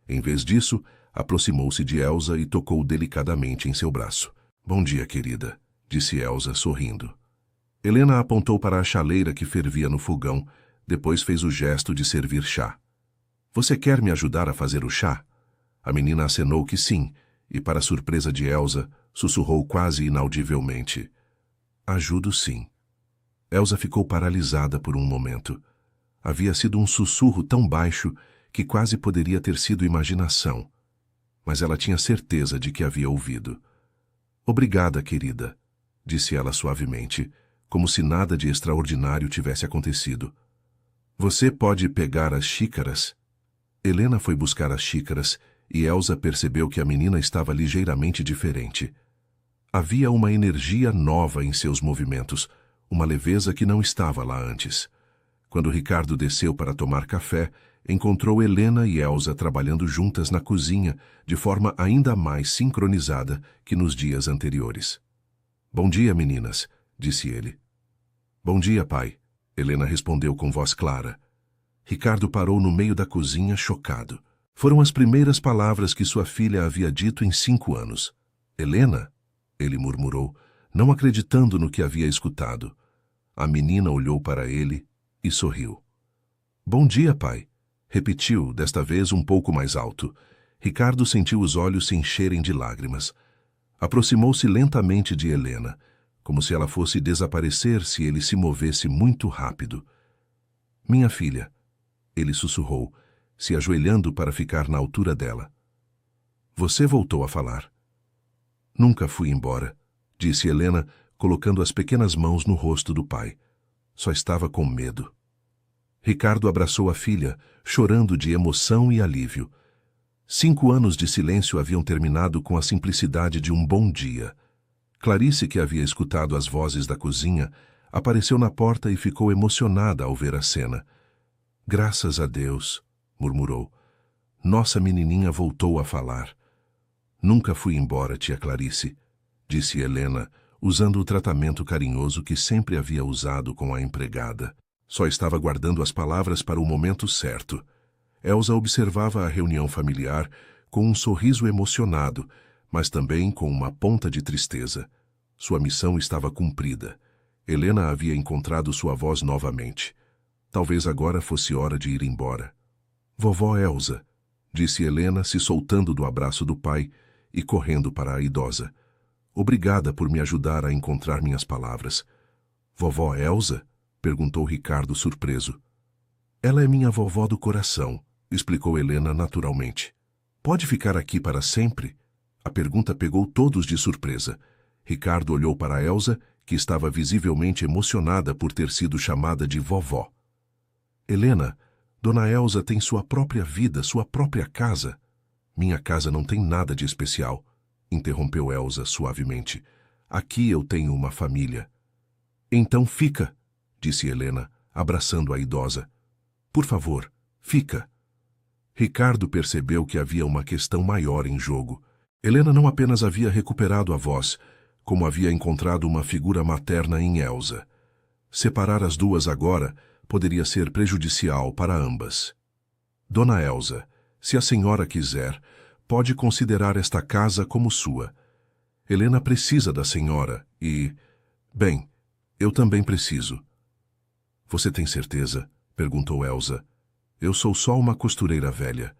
Em vez disso, aproximou-se de Elsa e tocou delicadamente em seu braço. "Bom dia, querida", disse Elsa, sorrindo. Helena apontou para a chaleira que fervia no fogão, depois fez o gesto de servir chá. "Você quer me ajudar a fazer o chá?" A menina acenou que sim, e, para surpresa de Elsa, sussurrou quase inaudivelmente: "Ajudo sim." Elsa ficou paralisada por um momento. Havia sido um sussurro tão baixo que quase poderia ter sido imaginação. Mas ela tinha certeza de que havia ouvido. "Obrigada, querida", disse ela suavemente, como se nada de extraordinário tivesse acontecido. "Você pode pegar as xícaras?" Helena foi buscar as xícaras e Elsa percebeu que a menina estava ligeiramente diferente. Havia uma energia nova em seus movimentos, uma leveza que não estava lá antes. Quando Ricardo desceu para tomar café, encontrou Helena e Elsa trabalhando juntas na cozinha de forma ainda mais sincronizada que nos dias anteriores. "Bom dia, meninas", disse ele. "Bom dia, pai", Helena respondeu com voz clara. Ricardo parou no meio da cozinha, chocado. Foram as primeiras palavras que sua filha havia dito em 5 anos. "Helena?", ele murmurou, não acreditando no que havia escutado. A menina olhou para ele e sorriu. "Bom dia, pai", repetiu, desta vez um pouco mais alto. Ricardo sentiu os olhos se encherem de lágrimas. Aproximou-se lentamente de Helena, como se ela fosse desaparecer se ele se movesse muito rápido. "Minha filha", ele sussurrou, se ajoelhando para ficar na altura dela. "Você voltou a falar." "Nunca fui embora", disse Helena, colocando as pequenas mãos no rosto do pai. Só estava com medo. Ricardo abraçou a filha, chorando de emoção e alívio. 5 anos de silêncio haviam terminado com a simplicidade de um bom dia. Clarice, que havia escutado as vozes da cozinha, apareceu na porta e ficou emocionada ao ver a cena. "Graças a Deus", murmurou. "Nossa menininha voltou a falar." "Nunca fui embora, tia Clarice", disse Helena, usando o tratamento carinhoso que sempre havia usado com a empregada. Só estava guardando as palavras para o momento certo. Elsa observava a reunião familiar com um sorriso emocionado, mas também com uma ponta de tristeza. Sua missão estava cumprida. Helena havia encontrado sua voz novamente. Talvez agora fosse hora de ir embora. Vovó Elsa, disse Helena, se soltando do abraço do pai e correndo para a idosa. Obrigada por me ajudar a encontrar minhas palavras. Vovó Elsa? Perguntou Ricardo surpreso. Ela é minha vovó do coração, explicou Helena naturalmente. Pode ficar aqui para sempre? A pergunta pegou todos de surpresa. Ricardo olhou para Elsa, que estava visivelmente emocionada por ter sido chamada de vovó. Helena, Dona Elsa tem sua própria vida, sua própria casa. Minha casa não tem nada de especial, interrompeu Elsa suavemente. Aqui eu tenho uma família. Então fica, disse Helena, abraçando a idosa. Por favor, fica. Ricardo percebeu que havia uma questão maior em jogo. Helena não apenas havia recuperado a voz, como havia encontrado uma figura materna em Elsa. Separar as duas agora poderia ser prejudicial para ambas. Dona Elsa, se a senhora quiser, pode considerar esta casa como sua. Helena precisa da senhora e... Bem, eu também preciso. Você tem certeza? Perguntou Elsa. Eu sou só uma costureira velha.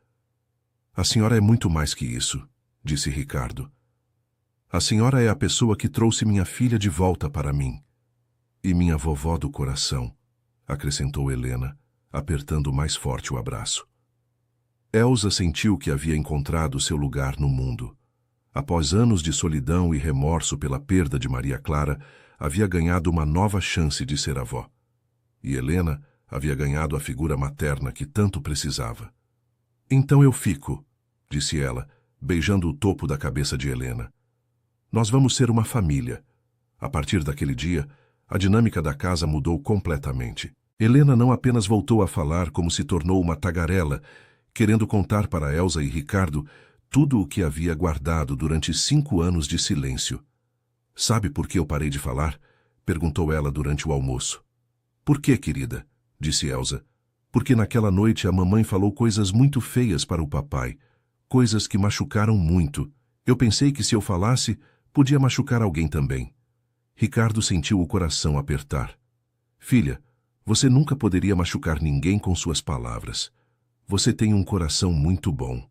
A senhora é muito mais que isso, disse Ricardo. A senhora é a pessoa que trouxe minha filha de volta para mim. E minha vovó do coração, acrescentou Helena, apertando mais forte o abraço. Elsa sentiu que havia encontrado seu lugar no mundo. Após anos de solidão e remorso pela perda de Maria Clara, havia ganhado uma nova chance de ser avó. E Helena havia ganhado a figura materna que tanto precisava. Então eu fico, disse ela, beijando o topo da cabeça de Helena. Nós vamos ser uma família. A partir daquele dia, a dinâmica da casa mudou completamente. Helena não apenas voltou a falar como se tornou uma tagarela, querendo contar para Elsa e Ricardo tudo o que havia guardado durante 5 anos de silêncio. Sabe por que eu parei de falar? Perguntou ela durante o almoço. Por que, querida? Disse Elsa. Porque naquela noite a mamãe falou coisas muito feias para o papai, coisas que machucaram muito. Eu pensei que se eu falasse, podia machucar alguém também. Ricardo sentiu o coração apertar. Filha, você nunca poderia machucar ninguém com suas palavras. Você tem um coração muito bom.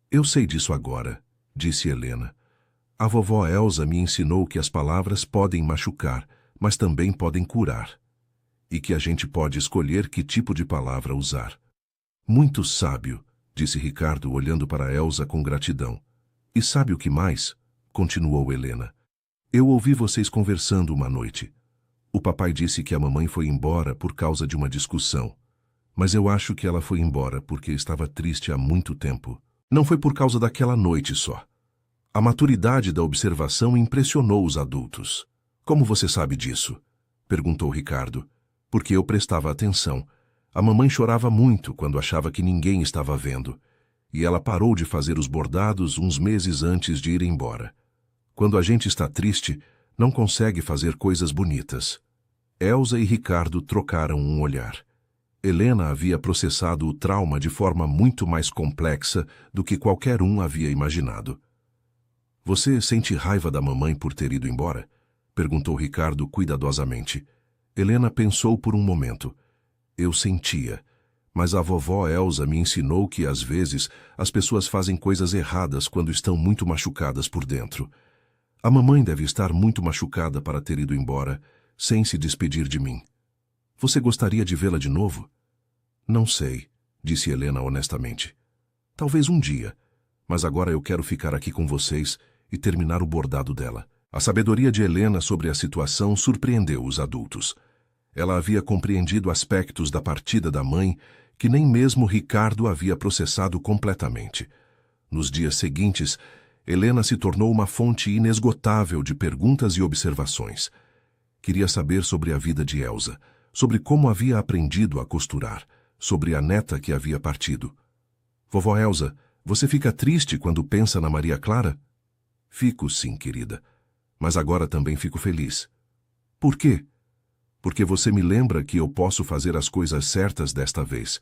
Eu sei disso agora, disse Helena. A vovó Elsa me ensinou que as palavras podem machucar, mas também podem curar. E que a gente pode escolher que tipo de palavra usar. Muito sábio, disse Ricardo olhando para Elsa com gratidão. E sabe o que mais? Continuou Helena. Eu ouvi vocês conversando uma noite. O papai disse que a mamãe foi embora por causa de uma discussão. Mas eu acho que ela foi embora porque estava triste há muito tempo. Não foi por causa daquela noite só. A maturidade da observação impressionou os adultos. Como você sabe disso? Perguntou Ricardo. Porque eu prestava atenção. A mamãe chorava muito quando achava que ninguém estava vendo. E ela parou de fazer os bordados uns meses antes de ir embora. Quando a gente está triste, não consegue fazer coisas bonitas. Elsa e Ricardo trocaram um olhar. Helena havia processado o trauma de forma muito mais complexa do que qualquer um havia imaginado. Você sente raiva da mamãe por ter ido embora? Perguntou Ricardo cuidadosamente. Helena pensou por um momento. Eu sentia, mas a vovó Elsa me ensinou que, às vezes, as pessoas fazem coisas erradas quando estão muito machucadas por dentro. A mamãe deve estar muito machucada para ter ido embora, sem se despedir de mim. Você gostaria de vê-la de novo? Não sei, disse Helena honestamente. Talvez um dia, mas agora eu quero ficar aqui com vocês e terminar o bordado dela. A sabedoria de Helena sobre a situação surpreendeu os adultos. Ela havia compreendido aspectos da partida da mãe que nem mesmo Ricardo havia processado completamente. Nos dias seguintes, Helena se tornou uma fonte inesgotável de perguntas e observações. Queria saber sobre a vida de Elsa, sobre como havia aprendido a costurar, sobre a neta que havia partido. Vovó Elsa, você fica triste quando pensa na Maria Clara? Fico, sim, querida. Mas agora também fico feliz. Por quê? Porque você me lembra que eu posso fazer as coisas certas desta vez.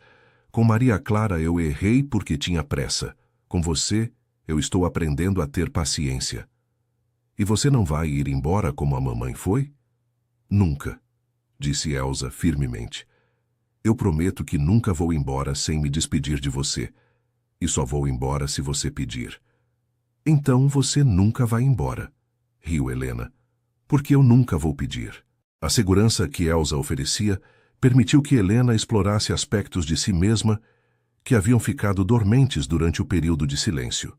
Com Maria Clara eu errei porque tinha pressa. Com você, eu estou aprendendo a ter paciência. E você não vai ir embora como a mamãe foi? Nunca, disse Elsa firmemente. Eu prometo que nunca vou embora sem me despedir de você. E só vou embora se você pedir. Então você nunca vai embora, riu Helena. Porque eu nunca vou pedir. A segurança que Elsa oferecia permitiu que Helena explorasse aspectos de si mesma que haviam ficado dormentes durante o período de silêncio.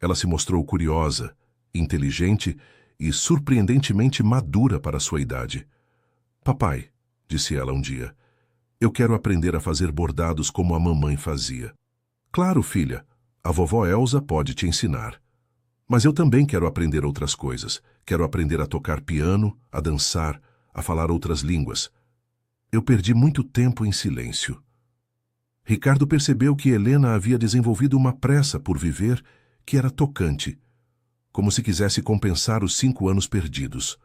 Ela se mostrou curiosa, inteligente e surpreendentemente madura para sua idade. Papai, disse ela um dia, eu quero aprender a fazer bordados como a mamãe fazia. Claro, filha, a vovó Elsa pode te ensinar. Mas eu também quero aprender outras coisas. Quero aprender a tocar piano, a dançar, a falar outras línguas. Eu perdi muito tempo em silêncio. Ricardo percebeu que Helena havia desenvolvido uma pressa por viver que era tocante, como se quisesse compensar os 5 anos perdidos.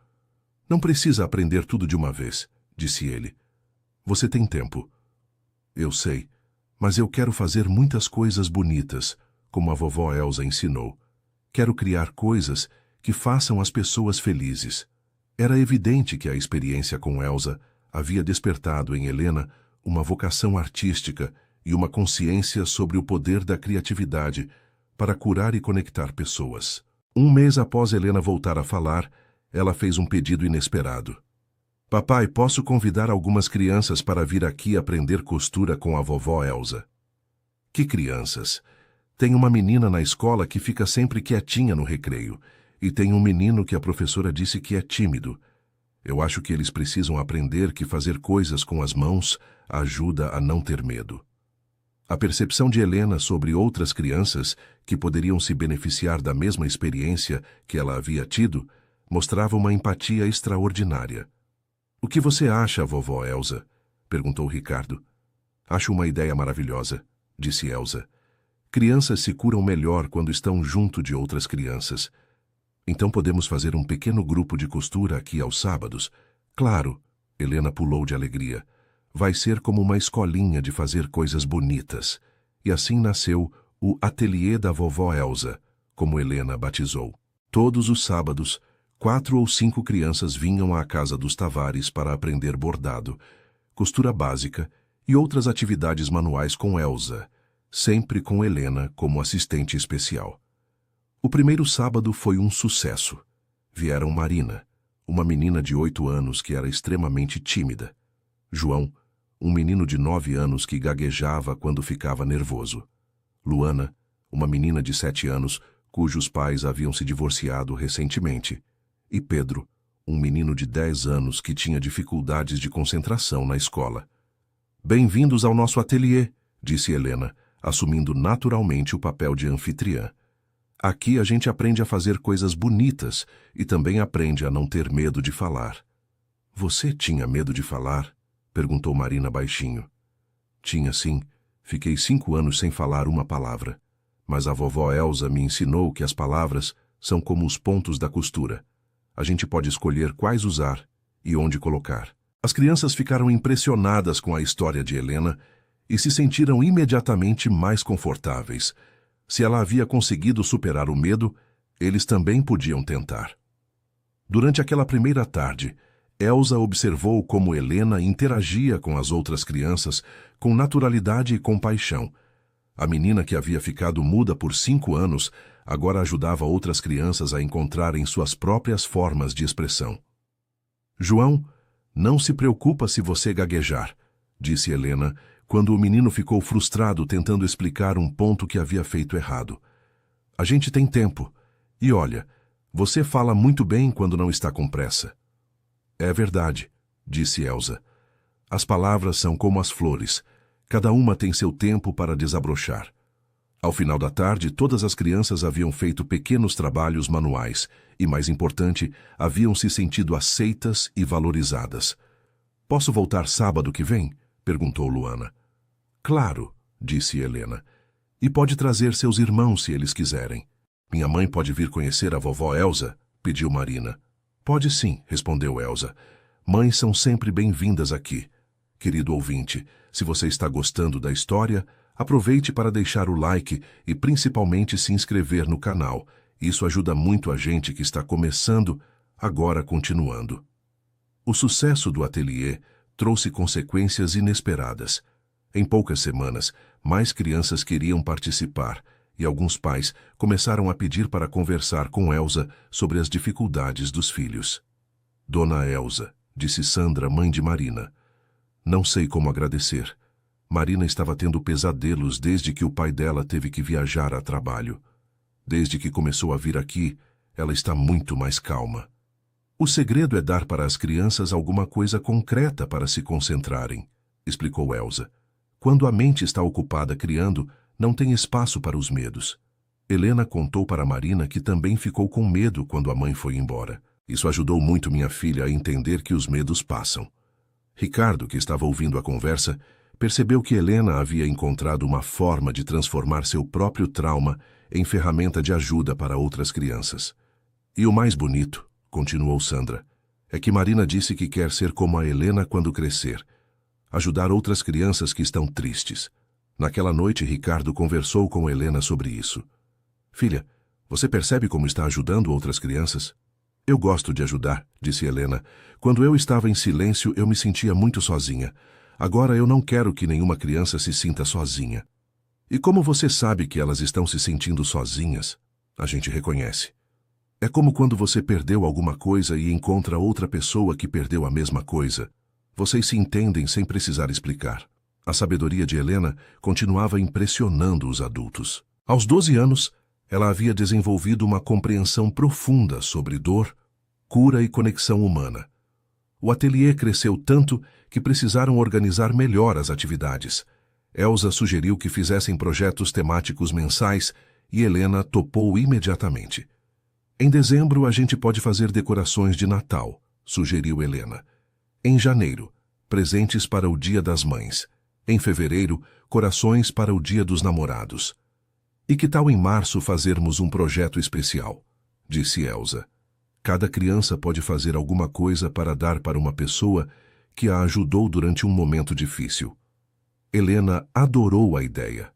Não precisa aprender tudo de uma vez, disse ele. Você tem tempo. Eu sei, mas eu quero fazer muitas coisas bonitas, como a vovó Elsa ensinou. Quero criar coisas que façam as pessoas felizes. Era evidente que a experiência com Elsa havia despertado em Helena uma vocação artística e uma consciência sobre o poder da criatividade para curar e conectar pessoas. 1 mês após Helena voltar a falar, ela fez um pedido inesperado. Papai, posso convidar algumas crianças para vir aqui aprender costura com a vovó Elsa? Que crianças? Tem uma menina na escola que fica sempre quietinha no recreio, e tem um menino que a professora disse que é tímido. Eu acho que eles precisam aprender que fazer coisas com as mãos ajuda a não ter medo. A percepção de Helena sobre outras crianças que poderiam se beneficiar da mesma experiência que ela havia tido mostrava uma empatia extraordinária. O que você acha, vovó Elsa? Perguntou Ricardo. Acho uma ideia maravilhosa, disse Elsa. Crianças se curam melhor quando estão junto de outras crianças. Então podemos fazer um pequeno grupo de costura aqui aos sábados? Claro, Helena pulou de alegria. Vai ser como uma escolinha de fazer coisas bonitas. E assim nasceu o Ateliê da Vovó Elsa, como Helena batizou. Todos os sábados, 4 ou 5 crianças vinham à casa dos Tavares para aprender bordado, costura básica e outras atividades manuais com Elsa, sempre com Helena como assistente especial. O primeiro sábado foi um sucesso. Vieram Marina, uma menina de 8 anos que era extremamente tímida. João, um menino de 9 anos que gaguejava quando ficava nervoso. Luana, uma menina de 7 anos cujos pais haviam se divorciado recentemente. E Pedro, um menino de 10 anos que tinha dificuldades de concentração na escola. Bem-vindos ao nosso ateliê, disse Helena, assumindo naturalmente o papel de anfitriã. Aqui a gente aprende a fazer coisas bonitas e também aprende a não ter medo de falar. Você tinha medo de falar? Perguntou Marina baixinho. Tinha sim. Fiquei 5 anos sem falar uma palavra. Mas a vovó Elsa me ensinou que as palavras são como os pontos da costura. A gente pode escolher quais usar e onde colocar. As crianças ficaram impressionadas com a história de Helena e se sentiram imediatamente mais confortáveis. Se ela havia conseguido superar o medo, eles também podiam tentar. Durante aquela primeira tarde, Elsa observou como Helena interagia com as outras crianças com naturalidade e compaixão. A menina que havia ficado muda por 5 anos agora ajudava outras crianças a encontrarem suas próprias formas de expressão. João, não se preocupa se você gaguejar, disse Helena, quando o menino ficou frustrado tentando explicar um ponto que havia feito errado. A gente tem tempo. E olha, você fala muito bem quando não está com pressa. É verdade, disse Elsa. As palavras são como as flores. Cada uma tem seu tempo para desabrochar. Ao final da tarde, todas as crianças haviam feito pequenos trabalhos manuais e, mais importante, haviam se sentido aceitas e valorizadas. Posso voltar sábado que vem? Perguntou Luana. Claro, disse Helena. E pode trazer seus irmãos se eles quiserem. Minha mãe pode vir conhecer a vovó Elsa? Pediu Marina. Pode sim, respondeu Elsa. Mães são sempre bem-vindas aqui. Querido ouvinte, se você está gostando da história, aproveite para deixar o like e principalmente se inscrever no canal. Isso ajuda muito a gente que está começando, agora continuando. O sucesso do ateliê trouxe consequências inesperadas. Em poucas semanas, mais crianças queriam participar e alguns pais começaram a pedir para conversar com Elsa sobre as dificuldades dos filhos. Dona Elsa, disse Sandra, mãe de Marina. Não sei como agradecer. Marina estava tendo pesadelos desde que o pai dela teve que viajar a trabalho. Desde que começou a vir aqui, ela está muito mais calma. O segredo é dar para as crianças alguma coisa concreta para se concentrarem, explicou Elsa. Quando a mente está ocupada criando, não tem espaço para os medos. Helena contou para Marina que também ficou com medo quando a mãe foi embora. Isso ajudou muito minha filha a entender que os medos passam. Ricardo, que estava ouvindo a conversa, percebeu que Helena havia encontrado uma forma de transformar seu próprio trauma em ferramenta de ajuda para outras crianças. E o mais bonito, continuou Sandra, é que Marina disse que quer ser como a Helena quando crescer, ajudar outras crianças que estão tristes. Naquela noite, Ricardo conversou com Helena sobre isso. Filha, você percebe como está ajudando outras crianças? Eu gosto de ajudar, disse Helena. Quando eu estava em silêncio, eu me sentia muito sozinha. Agora eu não quero que nenhuma criança se sinta sozinha. E como você sabe que elas estão se sentindo sozinhas? A gente reconhece. É como quando você perdeu alguma coisa e encontra outra pessoa que perdeu a mesma coisa. Vocês se entendem sem precisar explicar. A sabedoria de Helena continuava impressionando os adultos. Aos 12 anos, ela havia desenvolvido uma compreensão profunda sobre dor, cura e conexão humana. O ateliê cresceu tanto que precisaram organizar melhor as atividades. Elsa sugeriu que fizessem projetos temáticos mensais e Helena topou imediatamente. Em dezembro, a gente pode fazer decorações de Natal, sugeriu Helena. Em janeiro, presentes para o Dia das Mães. Em fevereiro, corações para o Dia dos Namorados. E que tal em março fazermos um projeto especial? Disse Elsa. Cada criança pode fazer alguma coisa para dar para uma pessoa que a ajudou durante um momento difícil. Helena adorou a ideia.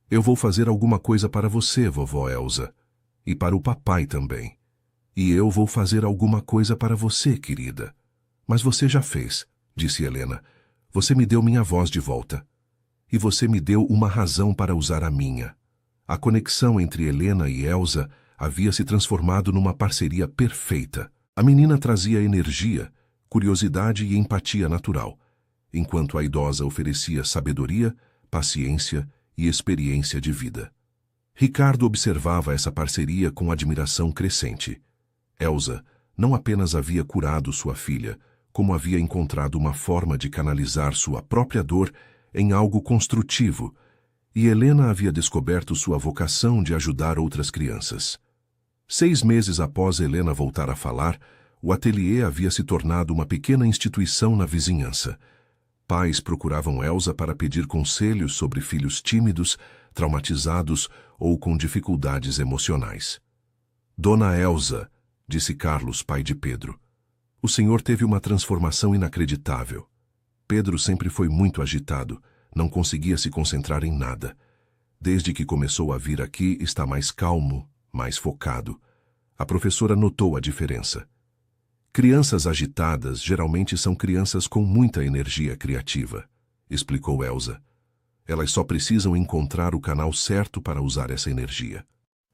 Eu vou fazer alguma coisa para você, vovó Elsa. E para o papai também. E eu vou fazer alguma coisa para você, querida. Mas você já fez, disse Helena. Você me deu minha voz de volta. E você me deu uma razão para usar a minha. A conexão entre Helena e Elsa havia se transformado numa parceria perfeita. A menina trazia energia, curiosidade e empatia natural, enquanto a idosa oferecia sabedoria, paciência e experiência de vida. Ricardo observava essa parceria com admiração crescente. Elsa não apenas havia curado sua filha, como havia encontrado uma forma de canalizar sua própria dor em algo construtivo, e Helena havia descoberto sua vocação de ajudar outras crianças. 6 meses após Helena voltar a falar, o ateliê havia se tornado uma pequena instituição na vizinhança. Pais procuravam Elsa para pedir conselhos sobre filhos tímidos, traumatizados ou com dificuldades emocionais. Dona Elsa, disse Carlos, pai de Pedro. O senhor teve uma transformação inacreditável. Pedro sempre foi muito agitado, não conseguia se concentrar em nada. Desde que começou a vir aqui, está mais calmo, mais focado. A professora notou a diferença. Crianças agitadas geralmente são crianças com muita energia criativa, explicou Elsa. Elas só precisam encontrar o canal certo para usar essa energia.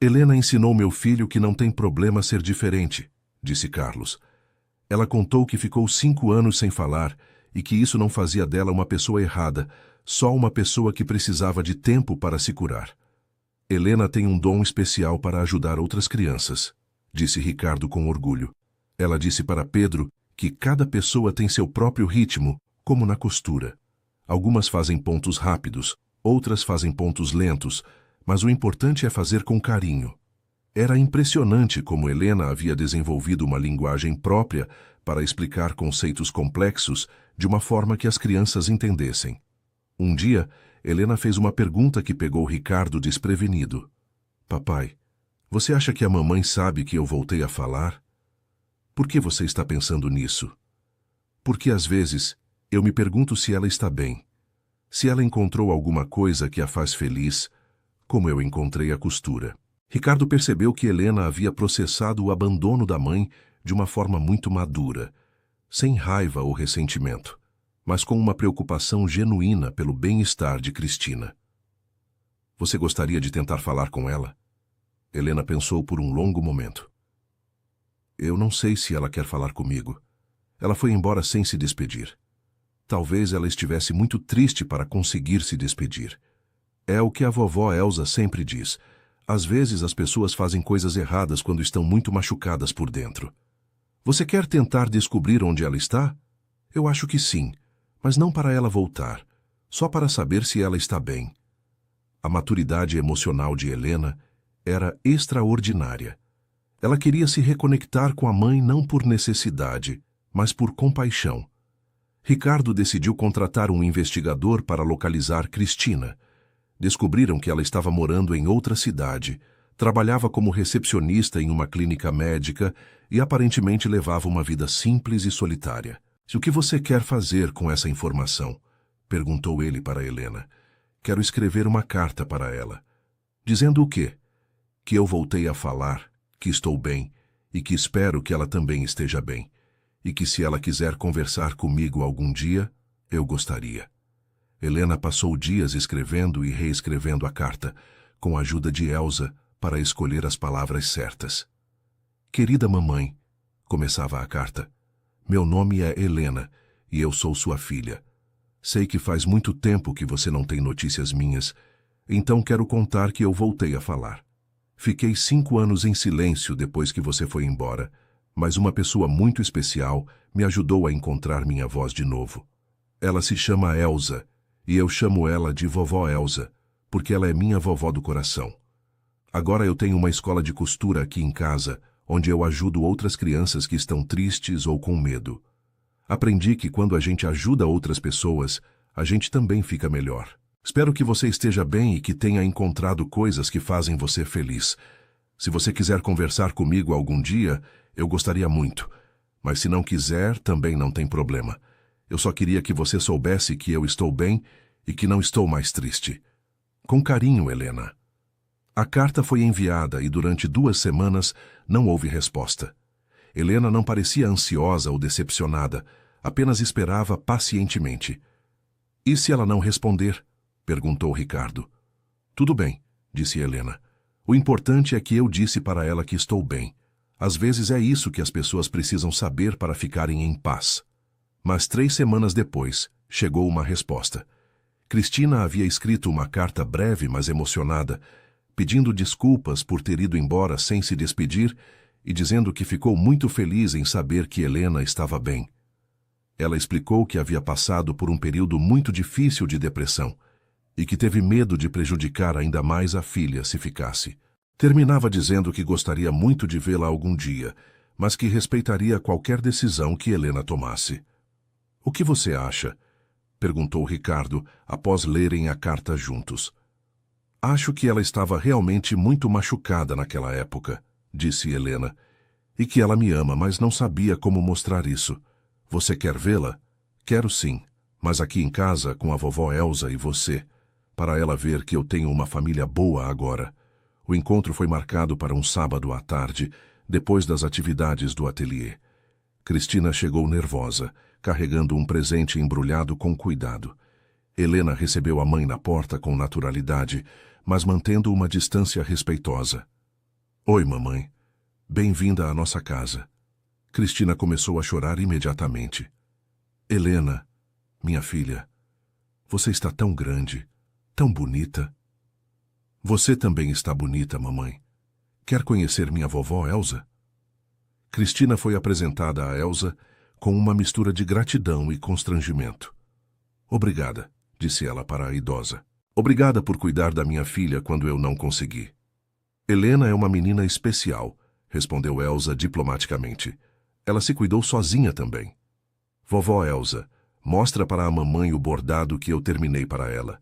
Helena ensinou meu filho que não tem problema ser diferente, disse Carlos. Ela contou que ficou 5 anos sem falar e que isso não fazia dela uma pessoa errada, só uma pessoa que precisava de tempo para se curar. Helena tem um dom especial para ajudar outras crianças, disse Ricardo com orgulho. Ela disse para Pedro que cada pessoa tem seu próprio ritmo, como na costura. Algumas fazem pontos rápidos, outras fazem pontos lentos, mas o importante é fazer com carinho. Era impressionante como Helena havia desenvolvido uma linguagem própria para explicar conceitos complexos de uma forma que as crianças entendessem. Um dia, Helena fez uma pergunta que pegou Ricardo desprevenido. Papai, você acha que a mamãe sabe que eu voltei a falar? Por que você está pensando nisso? Porque às vezes eu me pergunto se ela está bem, se ela encontrou alguma coisa que a faz feliz, como eu encontrei a costura. Ricardo percebeu que Helena havia processado o abandono da mãe de uma forma muito madura. sem raiva ou ressentimento, mas com uma preocupação genuína pelo bem-estar de Cristina. Você gostaria de tentar falar com ela? Helena pensou por um longo momento. Eu não sei se ela quer falar comigo. Ela foi embora sem se despedir. Talvez ela estivesse muito triste para conseguir se despedir. É o que a vovó Elsa sempre diz. Às vezes as pessoas fazem coisas erradas quando estão muito machucadas por dentro. Você quer tentar descobrir onde ela está? Eu acho que sim, mas não para ela voltar, só para saber se ela está bem. A maturidade emocional de Helena era extraordinária. Ela queria se reconectar com a mãe não por necessidade, mas por compaixão. Ricardo decidiu contratar um investigador para localizar Cristina. Descobriram que ela estava morando em outra cidade, trabalhava como recepcionista em uma clínica médica e aparentemente levava uma vida simples e solitária. O que você quer fazer com essa informação? Perguntou ele para Helena. Quero escrever uma carta para ela. Dizendo o quê? Que eu voltei a falar, que estou bem e que espero que ela também esteja bem. E que se ela quiser conversar comigo algum dia, eu gostaria. Helena passou dias escrevendo e reescrevendo a carta, com a ajuda de Elsa, para escolher as palavras certas. Querida mamãe, começava a carta, meu nome é Helena e eu sou sua filha. Sei que faz muito tempo que você não tem notícias minhas, então quero contar que eu voltei a falar. Fiquei 5 anos em silêncio depois que você foi embora, mas uma pessoa muito especial me ajudou a encontrar minha voz de novo. Ela se chama Elsa, e eu chamo ela de vovó Elsa, porque ela é minha vovó do coração. Agora eu tenho uma escola de costura aqui em casa, onde eu ajudo outras crianças que estão tristes ou com medo. Aprendi que quando a gente ajuda outras pessoas, a gente também fica melhor. Espero que você esteja bem e que tenha encontrado coisas que fazem você feliz. Se você quiser conversar comigo algum dia, eu gostaria muito. Mas se não quiser, também não tem problema. Eu só queria que você soubesse que eu estou bem e que não estou mais triste. Com carinho, Helena. A carta foi enviada e durante 2 semanas não houve resposta. Helena não parecia ansiosa ou decepcionada, apenas esperava pacientemente. E se ela não responder? Perguntou Ricardo. Tudo bem, disse Helena. O importante é que eu disse para ela que estou bem. Às vezes é isso que as pessoas precisam saber para ficarem em paz. Mas 3 semanas depois, chegou uma resposta. Cristina havia escrito uma carta breve, mas emocionada, pedindo desculpas por ter ido embora sem se despedir e dizendo que ficou muito feliz em saber que Helena estava bem. Ela explicou que havia passado por um período muito difícil de depressão e que teve medo de prejudicar ainda mais a filha se ficasse. Terminava dizendo que gostaria muito de vê-la algum dia, mas que respeitaria qualquer decisão que Helena tomasse. O que você acha? Perguntou Ricardo, após lerem a carta juntos. Acho que ela estava realmente muito machucada naquela época, disse Helena, e que ela me ama, mas não sabia como mostrar isso. Você quer vê-la? Quero sim, mas aqui em casa com a vovó Elsa e você, para ela ver que eu tenho uma família boa agora. O encontro foi marcado para um sábado à tarde, depois das atividades do ateliê. Cristina chegou nervosa, carregando um presente embrulhado com cuidado. Helena recebeu a mãe na porta com naturalidade, mas mantendo uma distância respeitosa. Oi, mamãe. Bem-vinda à nossa casa. Cristina começou a chorar imediatamente. Helena, minha filha, você está tão grande, tão bonita. Você também está bonita, mamãe. Quer conhecer minha vovó Elsa? Cristina foi apresentada a Elsa com uma mistura de gratidão e constrangimento. Obrigada, disse ela para a idosa. Obrigada por cuidar da minha filha quando eu não consegui. Helena é uma menina especial, respondeu Elsa diplomaticamente. Ela se cuidou sozinha também. Vovó Elsa, mostra para a mamãe o bordado que eu terminei para ela.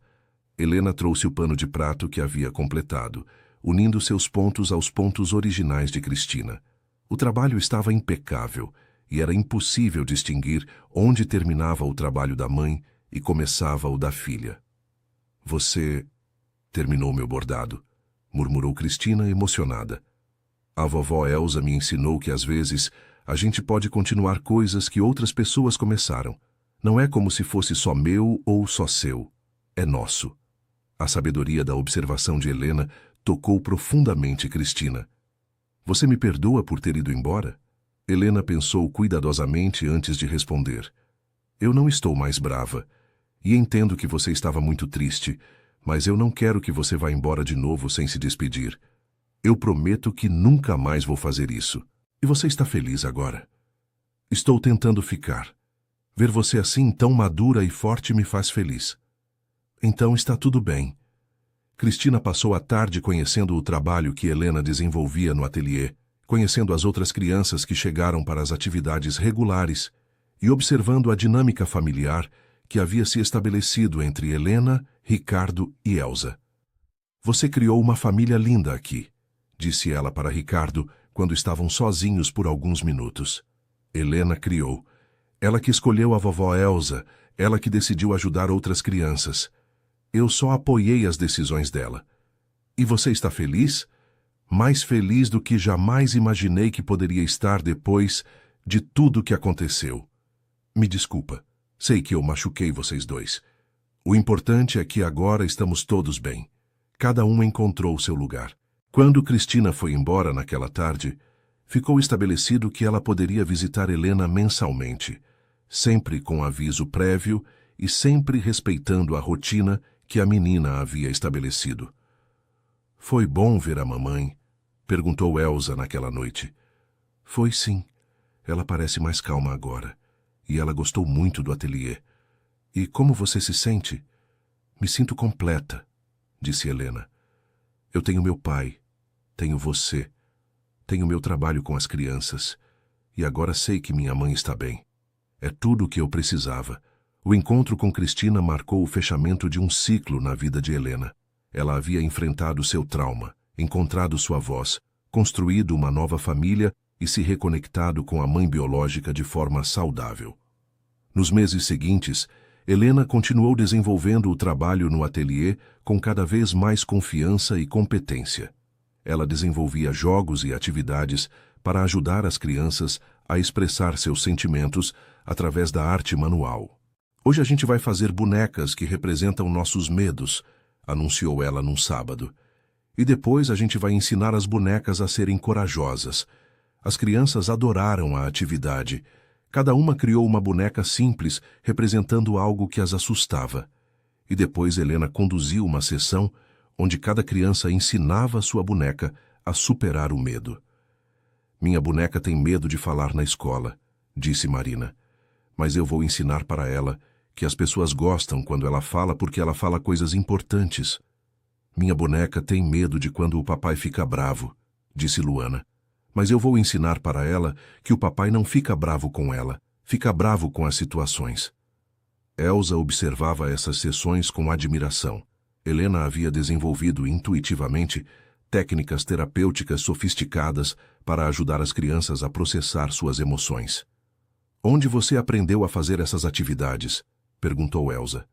Helena trouxe o pano de prato que havia completado, unindo seus pontos aos pontos originais de Cristina. O trabalho estava impecável e era impossível distinguir onde terminava o trabalho da mãe e começava o da filha. Você terminou meu bordado, murmurou Cristina emocionada. A vovó Elsa me ensinou que às vezes A gente pode continuar coisas que outras pessoas começaram. Não é como se fosse só meu ou só seu. É nosso. A sabedoria da observação de Helena tocou profundamente Cristina. Você me perdoa por ter ido embora? Helena pensou cuidadosamente antes de responder. Eu não estou mais brava. E entendo que você estava muito triste, mas eu não quero que você vá embora de novo sem se despedir. Eu prometo que nunca mais vou fazer isso. E você está feliz agora? Estou tentando ficar. Ver você assim tão madura e forte me faz feliz. Então está tudo bem. Cristina passou a tarde conhecendo o trabalho que Helena desenvolvia no ateliê, conhecendo as outras crianças que chegaram para as atividades regulares e observando a dinâmica familiar que havia se estabelecido entre Helena, Ricardo e Elsa. Você criou uma família linda aqui, disse ela para Ricardo quando estavam sozinhos por alguns minutos. Helena criou. Ela que escolheu a vovó Elsa, ela que decidiu ajudar outras crianças. Eu só apoiei as decisões dela. E você está feliz? Mais feliz do que jamais imaginei que poderia estar depois de tudo que aconteceu. Me desculpa. Sei que eu machuquei vocês dois. O importante é que agora estamos todos bem. Cada um encontrou seu lugar. Quando Cristina foi embora naquela tarde, ficou estabelecido que ela poderia visitar Helena mensalmente, sempre com aviso prévio e sempre respeitando a rotina que a menina havia estabelecido. Foi bom ver a mamãe? Perguntou Elsa naquela noite. Foi sim. Ela parece mais calma agora. E ela gostou muito do ateliê. E como você se sente? Me sinto completa, disse Helena. Eu tenho meu pai, tenho você, tenho meu trabalho com as crianças, e agora sei que minha mãe está bem. É tudo o que eu precisava. O encontro com Cristina marcou o fechamento de um ciclo na vida de Helena. Ela havia enfrentado seu trauma, encontrado sua voz, construído uma nova família e se reconectado com a mãe biológica de forma saudável. Nos meses seguintes, Helena continuou desenvolvendo o trabalho no ateliê com cada vez mais confiança e competência. Ela desenvolvia jogos e atividades para ajudar as crianças a expressar seus sentimentos através da arte manual. Hoje a gente vai fazer bonecas que representam nossos medos, anunciou ela num sábado. E depois a gente vai ensinar as bonecas a serem corajosas. As crianças adoraram a atividade. Cada uma criou uma boneca simples, representando algo que as assustava. E depois Helena conduziu uma sessão onde cada criança ensinava sua boneca a superar o medo. Minha boneca tem medo de falar na escola, disse Marina. Mas eu vou ensinar para ela que as pessoas gostam quando ela fala porque ela fala coisas importantes. Minha boneca tem medo de quando o papai fica bravo, disse Luana. Mas eu vou ensinar para ela que o papai não fica bravo com ela, fica bravo com as situações. Elsa observava essas sessões com admiração. Helena havia desenvolvido intuitivamente técnicas terapêuticas sofisticadas para ajudar as crianças a processar suas emoções. Onde você aprendeu a fazer essas atividades? Perguntou Elsa.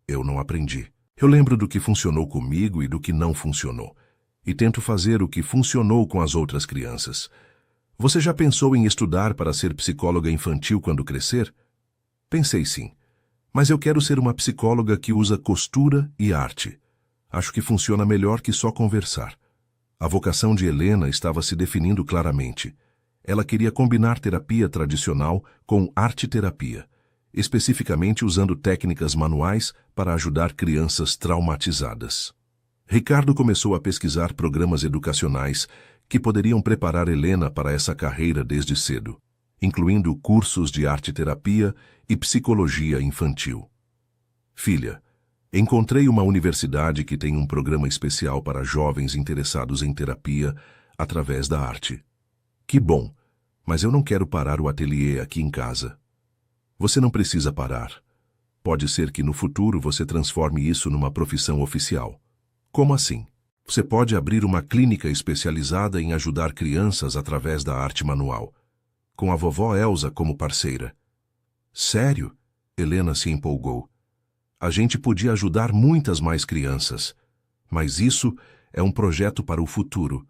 Eu não aprendi. Eu lembro do que funcionou comigo e do que não funcionou. E tento fazer o que funcionou com as outras crianças. Você já pensou em estudar para ser psicóloga infantil quando crescer? Pensei sim. Mas eu quero ser uma psicóloga que usa costura e arte. Acho que funciona melhor que só conversar. A vocação de Helena estava se definindo claramente. Ela queria combinar terapia tradicional com arte-terapia, especificamente usando técnicas manuais para ajudar crianças traumatizadas. Ricardo começou a pesquisar programas educacionais que poderiam preparar Helena para essa carreira desde cedo, incluindo cursos de arte-terapia e psicologia infantil. Filha, encontrei uma universidade que tem um programa especial para jovens interessados em terapia através da arte. Que bom, mas eu não quero parar o ateliê aqui em casa. Você não precisa parar. Pode ser que no futuro você transforme isso numa profissão oficial. Como assim? Você pode abrir uma clínica especializada em ajudar crianças através da arte manual, com a vovó Elsa como parceira. Sério? Helena se empolgou. A gente podia ajudar muitas mais crianças, mas isso é um projeto para o futuro.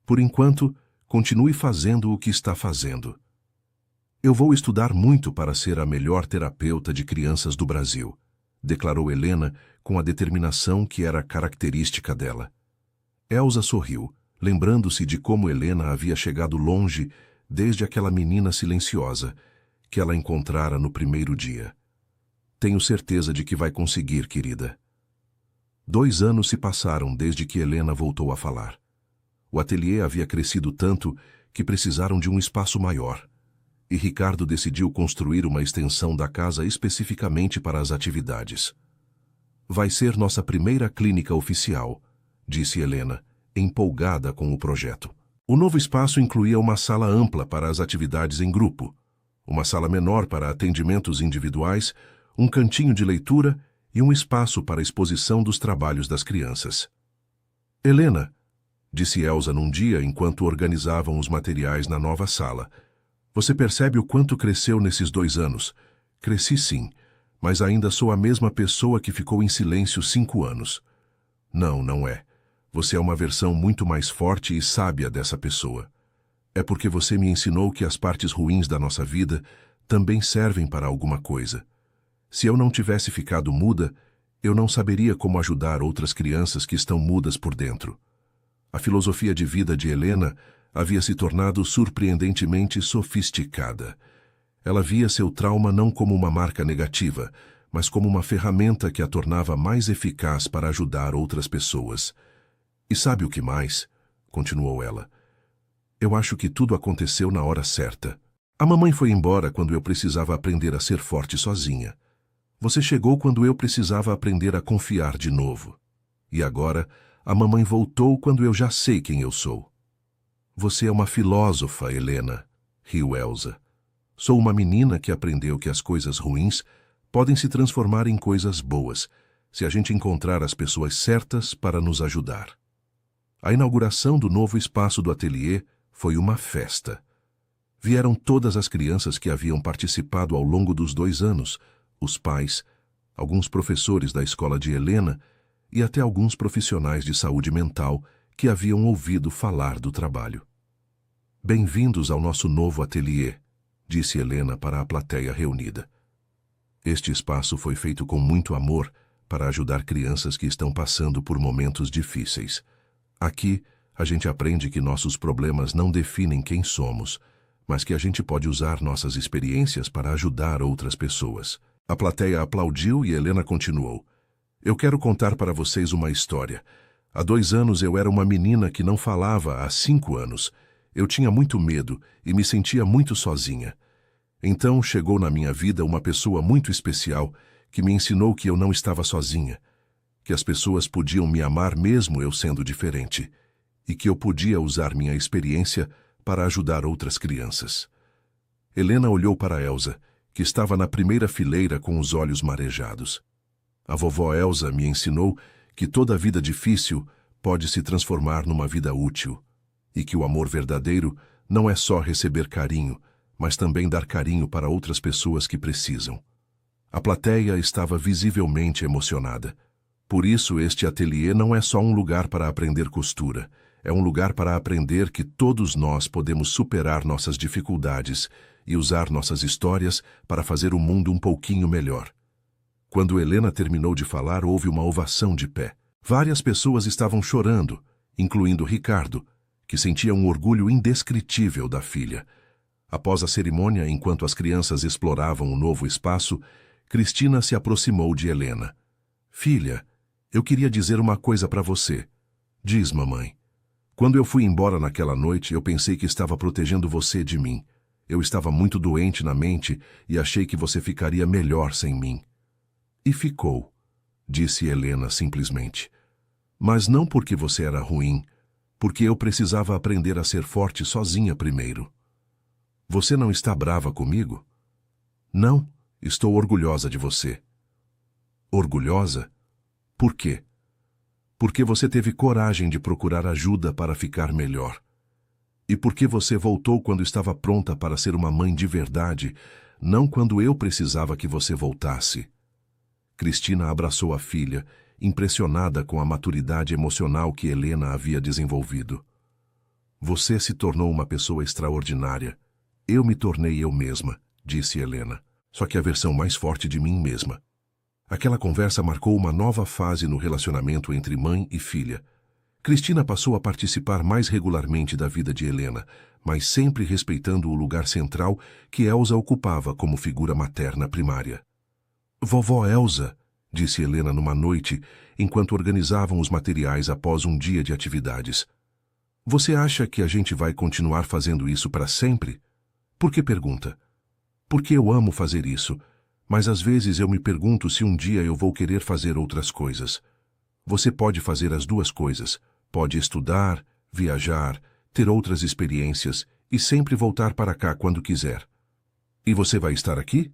Por enquanto, continue fazendo o que está fazendo. Eu vou estudar muito para ser a melhor terapeuta de crianças do Brasil, declarou Helena com a determinação que era característica dela. Elsa sorriu, lembrando-se de como Helena havia chegado longe desde aquela menina silenciosa que ela encontrara no primeiro dia. Tenho certeza de que vai conseguir, querida. 2 anos se passaram desde que Helena voltou a falar. O ateliê havia crescido tanto que precisaram de um espaço maior, e Ricardo decidiu construir uma extensão da casa especificamente para as atividades. Vai ser nossa primeira clínica oficial, disse Helena, empolgada com o projeto. O novo espaço incluía uma sala ampla para as atividades em grupo, uma sala menor para atendimentos individuais, um cantinho de leitura e um espaço para exposição dos trabalhos das crianças. Helena, disse Elsa num dia enquanto organizavam os materiais na nova sala, você percebe o quanto cresceu nesses 2 anos? Cresci sim, mas ainda sou a mesma pessoa que ficou em silêncio 5 anos. Não, não é. Você é uma versão muito mais forte e sábia dessa pessoa. É porque você me ensinou que as partes ruins da nossa vida também servem para alguma coisa. Se eu não tivesse ficado muda, eu não saberia como ajudar outras crianças que estão mudas por dentro. A filosofia de vida de Helena havia se tornado surpreendentemente sofisticada. Ela via seu trauma não como uma marca negativa, mas como uma ferramenta que a tornava mais eficaz para ajudar outras pessoas. E sabe o que mais? Continuou ela. Eu acho que tudo aconteceu na hora certa. A mamãe foi embora quando eu precisava aprender a ser forte sozinha. Você chegou quando eu precisava aprender a confiar de novo. E agora, a mamãe voltou quando eu já sei quem eu sou. Você é uma filósofa, Helena, riu Elsa. Sou uma menina que aprendeu que as coisas ruins podem se transformar em coisas boas, se a gente encontrar as pessoas certas para nos ajudar. A inauguração do novo espaço do ateliê foi uma festa. Vieram todas as crianças que haviam participado ao longo dos 2 anos, os pais, alguns professores da escola de Helena e até alguns profissionais de saúde mental que haviam ouvido falar do trabalho. Bem-vindos ao nosso novo ateliê, disse Helena para a plateia reunida. Este espaço foi feito com muito amor para ajudar crianças que estão passando por momentos difíceis. Aqui, a gente aprende que nossos problemas não definem quem somos, mas que a gente pode usar nossas experiências para ajudar outras pessoas. A plateia aplaudiu e Helena continuou. Eu quero contar para vocês uma história. Há 2 anos eu era uma menina que não falava há 5 anos. Eu tinha muito medo e me sentia muito sozinha. Então chegou na minha vida uma pessoa muito especial que me ensinou que eu não estava sozinha, que as pessoas podiam me amar mesmo eu sendo diferente, e que eu podia usar minha experiência para ajudar outras crianças. Helena olhou para Elsa, que estava na primeira fileira com os olhos marejados. A vovó Elsa me ensinou que toda vida difícil pode se transformar numa vida útil, e que o amor verdadeiro não é só receber carinho, mas também dar carinho para outras pessoas que precisam. A plateia estava visivelmente emocionada. Por isso, este ateliê não é só um lugar para aprender costura, é um lugar para aprender que todos nós podemos superar nossas dificuldades e usar nossas histórias para fazer o mundo um pouquinho melhor. Quando Helena terminou de falar, houve uma ovação de pé. Várias pessoas estavam chorando, incluindo Ricardo, que sentia um orgulho indescritível da filha. Após a cerimônia, enquanto as crianças exploravam o novo espaço, Cristina se aproximou de Helena. Filha, eu queria dizer uma coisa para você. Diz, mamãe. Quando eu fui embora naquela noite, eu pensei que estava protegendo você de mim. Eu estava muito doente na mente e achei que você ficaria melhor sem mim. E ficou, disse Helena simplesmente. Mas não porque você era ruim, porque eu precisava aprender a ser forte sozinha primeiro. Você não está brava comigo? Não, estou orgulhosa de você. Orgulhosa? Por quê? Porque você teve coragem de procurar ajuda para ficar melhor. E porque você voltou quando estava pronta para ser uma mãe de verdade, não quando eu precisava que você voltasse. Cristina abraçou a filha, impressionada com a maturidade emocional que Helena havia desenvolvido. Você se tornou uma pessoa extraordinária, Eu me tornei eu mesma, disse Helena, só que a versão mais forte de mim mesma. Aquela conversa marcou uma nova fase no relacionamento entre mãe e filha. Cristina passou a participar mais regularmente da vida de Helena, mas sempre respeitando o lugar central que Elsa ocupava como figura materna primária. Vovó Elsa, disse Helena numa noite, enquanto organizavam os materiais após um dia de atividades. Você acha que a gente vai continuar fazendo isso para sempre? Por que pergunta? Porque eu amo fazer isso, mas às vezes eu me pergunto se um dia eu vou querer fazer outras coisas. Você pode fazer as duas coisas. Pode estudar, viajar, ter outras experiências e sempre voltar para cá quando quiser. E você vai estar aqui?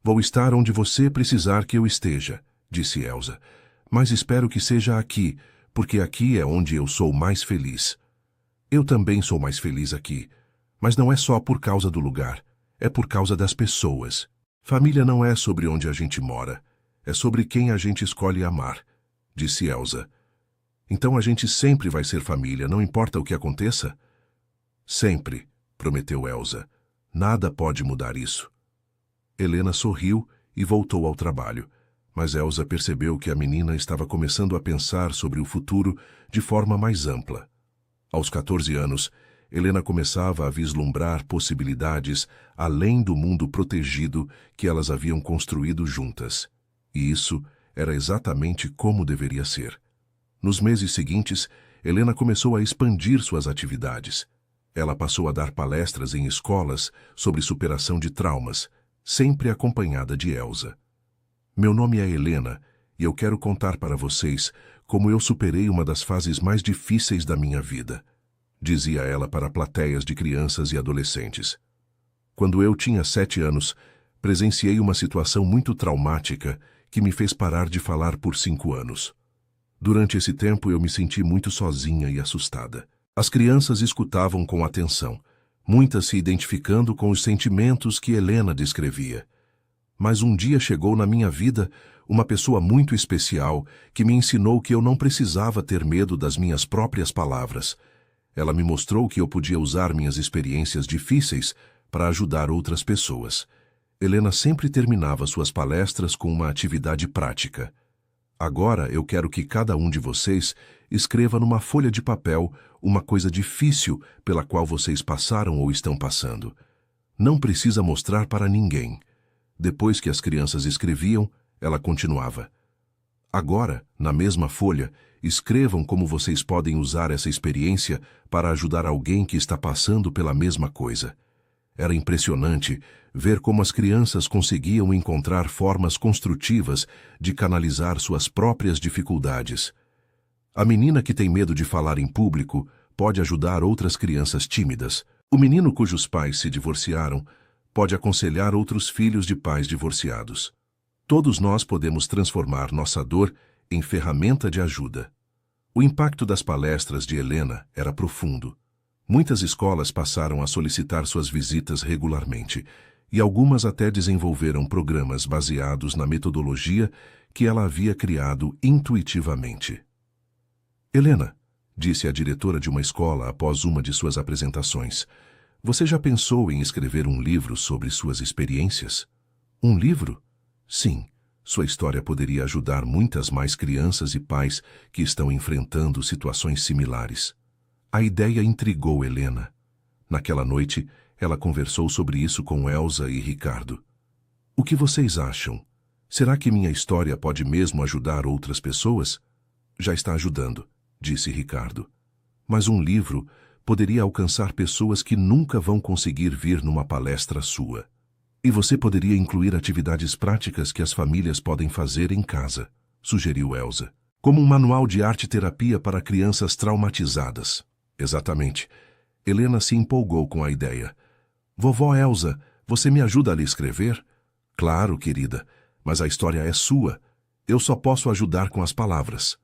Vou estar onde você precisar que eu esteja, disse Elsa. Mas espero que seja aqui, porque aqui é onde eu sou mais feliz. Eu também sou mais feliz aqui, mas não é só por causa do lugar, é por causa das pessoas. Família não é sobre onde a gente mora, é sobre quem a gente escolhe amar, disse Elsa. Então a gente sempre vai ser família, não importa o que aconteça? Sempre, prometeu Elsa. Nada pode mudar isso. Helena sorriu e voltou ao trabalho, mas Elsa percebeu que a menina estava começando a pensar sobre o futuro de forma mais ampla. Aos 14 anos, Helena começava a vislumbrar possibilidades além do mundo protegido que elas haviam construído juntas. E isso era exatamente como deveria ser. Nos meses seguintes, Helena começou a expandir suas atividades. Ela passou a dar palestras em escolas sobre superação de traumas, sempre acompanhada de Elsa. Meu nome é Helena e eu quero contar para vocês como eu superei uma das fases mais difíceis da minha vida, dizia ela para plateias de crianças e adolescentes. Quando eu tinha 7 anos, presenciei uma situação muito traumática que me fez parar de falar por 5 anos. Durante esse tempo eu me senti muito sozinha e assustada. As crianças escutavam com atenção, muitas se identificando com os sentimentos que Helena descrevia. Mas um dia chegou na minha vida uma pessoa muito especial que me ensinou que eu não precisava ter medo das minhas próprias palavras. Ela me mostrou que eu podia usar minhas experiências difíceis para ajudar outras pessoas. Helena sempre terminava suas palestras com uma atividade prática. Agora eu quero que cada um de vocês escreva numa folha de papel uma coisa difícil pela qual vocês passaram ou estão passando. Não precisa mostrar para ninguém. Depois que as crianças escreviam, ela continuava. Agora, na mesma folha, escrevam como vocês podem usar essa experiência para ajudar alguém que está passando pela mesma coisa. Era impressionante ver como as crianças conseguiam encontrar formas construtivas de canalizar suas próprias dificuldades. A menina que tem medo de falar em público pode ajudar outras crianças tímidas. O menino cujos pais se divorciaram pode aconselhar outros filhos de pais divorciados. Todos nós podemos transformar nossa dor em ferramenta de ajuda. O impacto das palestras de Helena era profundo. Muitas escolas passaram a solicitar suas visitas regularmente, e algumas até desenvolveram programas baseados na metodologia que ela havia criado intuitivamente. Helena, disse a diretora de uma escola após uma de suas apresentações, você já pensou em escrever um livro sobre suas experiências? Um livro? Sim, sua história poderia ajudar muitas mais crianças e pais que estão enfrentando situações similares. A ideia intrigou Helena. Naquela noite, ela conversou sobre isso com Elsa e Ricardo. O que vocês acham? Será que minha história pode mesmo ajudar outras pessoas? Já está ajudando, disse Ricardo. Mas um livro poderia alcançar pessoas que nunca vão conseguir vir numa palestra sua. E você poderia incluir atividades práticas que as famílias podem fazer em casa, sugeriu Elsa, como um manual de arte-terapia para crianças traumatizadas. Exatamente. Helena se empolgou com a ideia. Vovó Elsa, você me ajuda a lhe escrever? Claro, querida, mas a história é sua. Eu só posso ajudar com as palavras.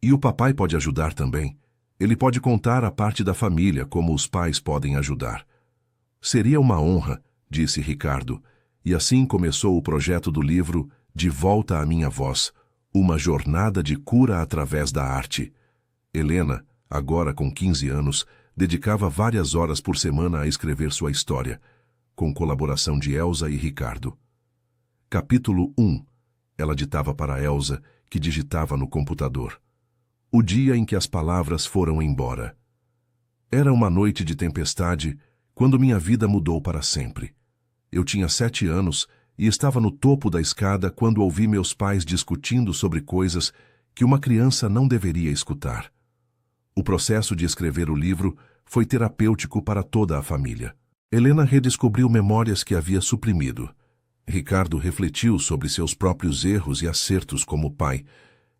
E o papai pode ajudar também. Ele pode contar a parte da família como os pais podem ajudar. Seria uma honra, disse Ricardo, e assim começou o projeto do livro De Volta à Minha Voz, uma jornada de cura através da arte. Helena, agora com 15 anos, dedicava várias horas por semana a escrever sua história. com colaboração de Elsa e Ricardo. Capítulo 1. Ela ditava para Elsa, que digitava no computador. O dia em que as palavras foram embora. Era uma noite de tempestade, quando minha vida mudou para sempre. Eu tinha 7 anos e estava no topo da escada quando ouvi meus pais discutindo sobre coisas que uma criança não deveria escutar. O processo de escrever o livro foi terapêutico para toda a família. Helena redescobriu memórias que havia suprimido. Ricardo refletiu sobre seus próprios erros e acertos como pai,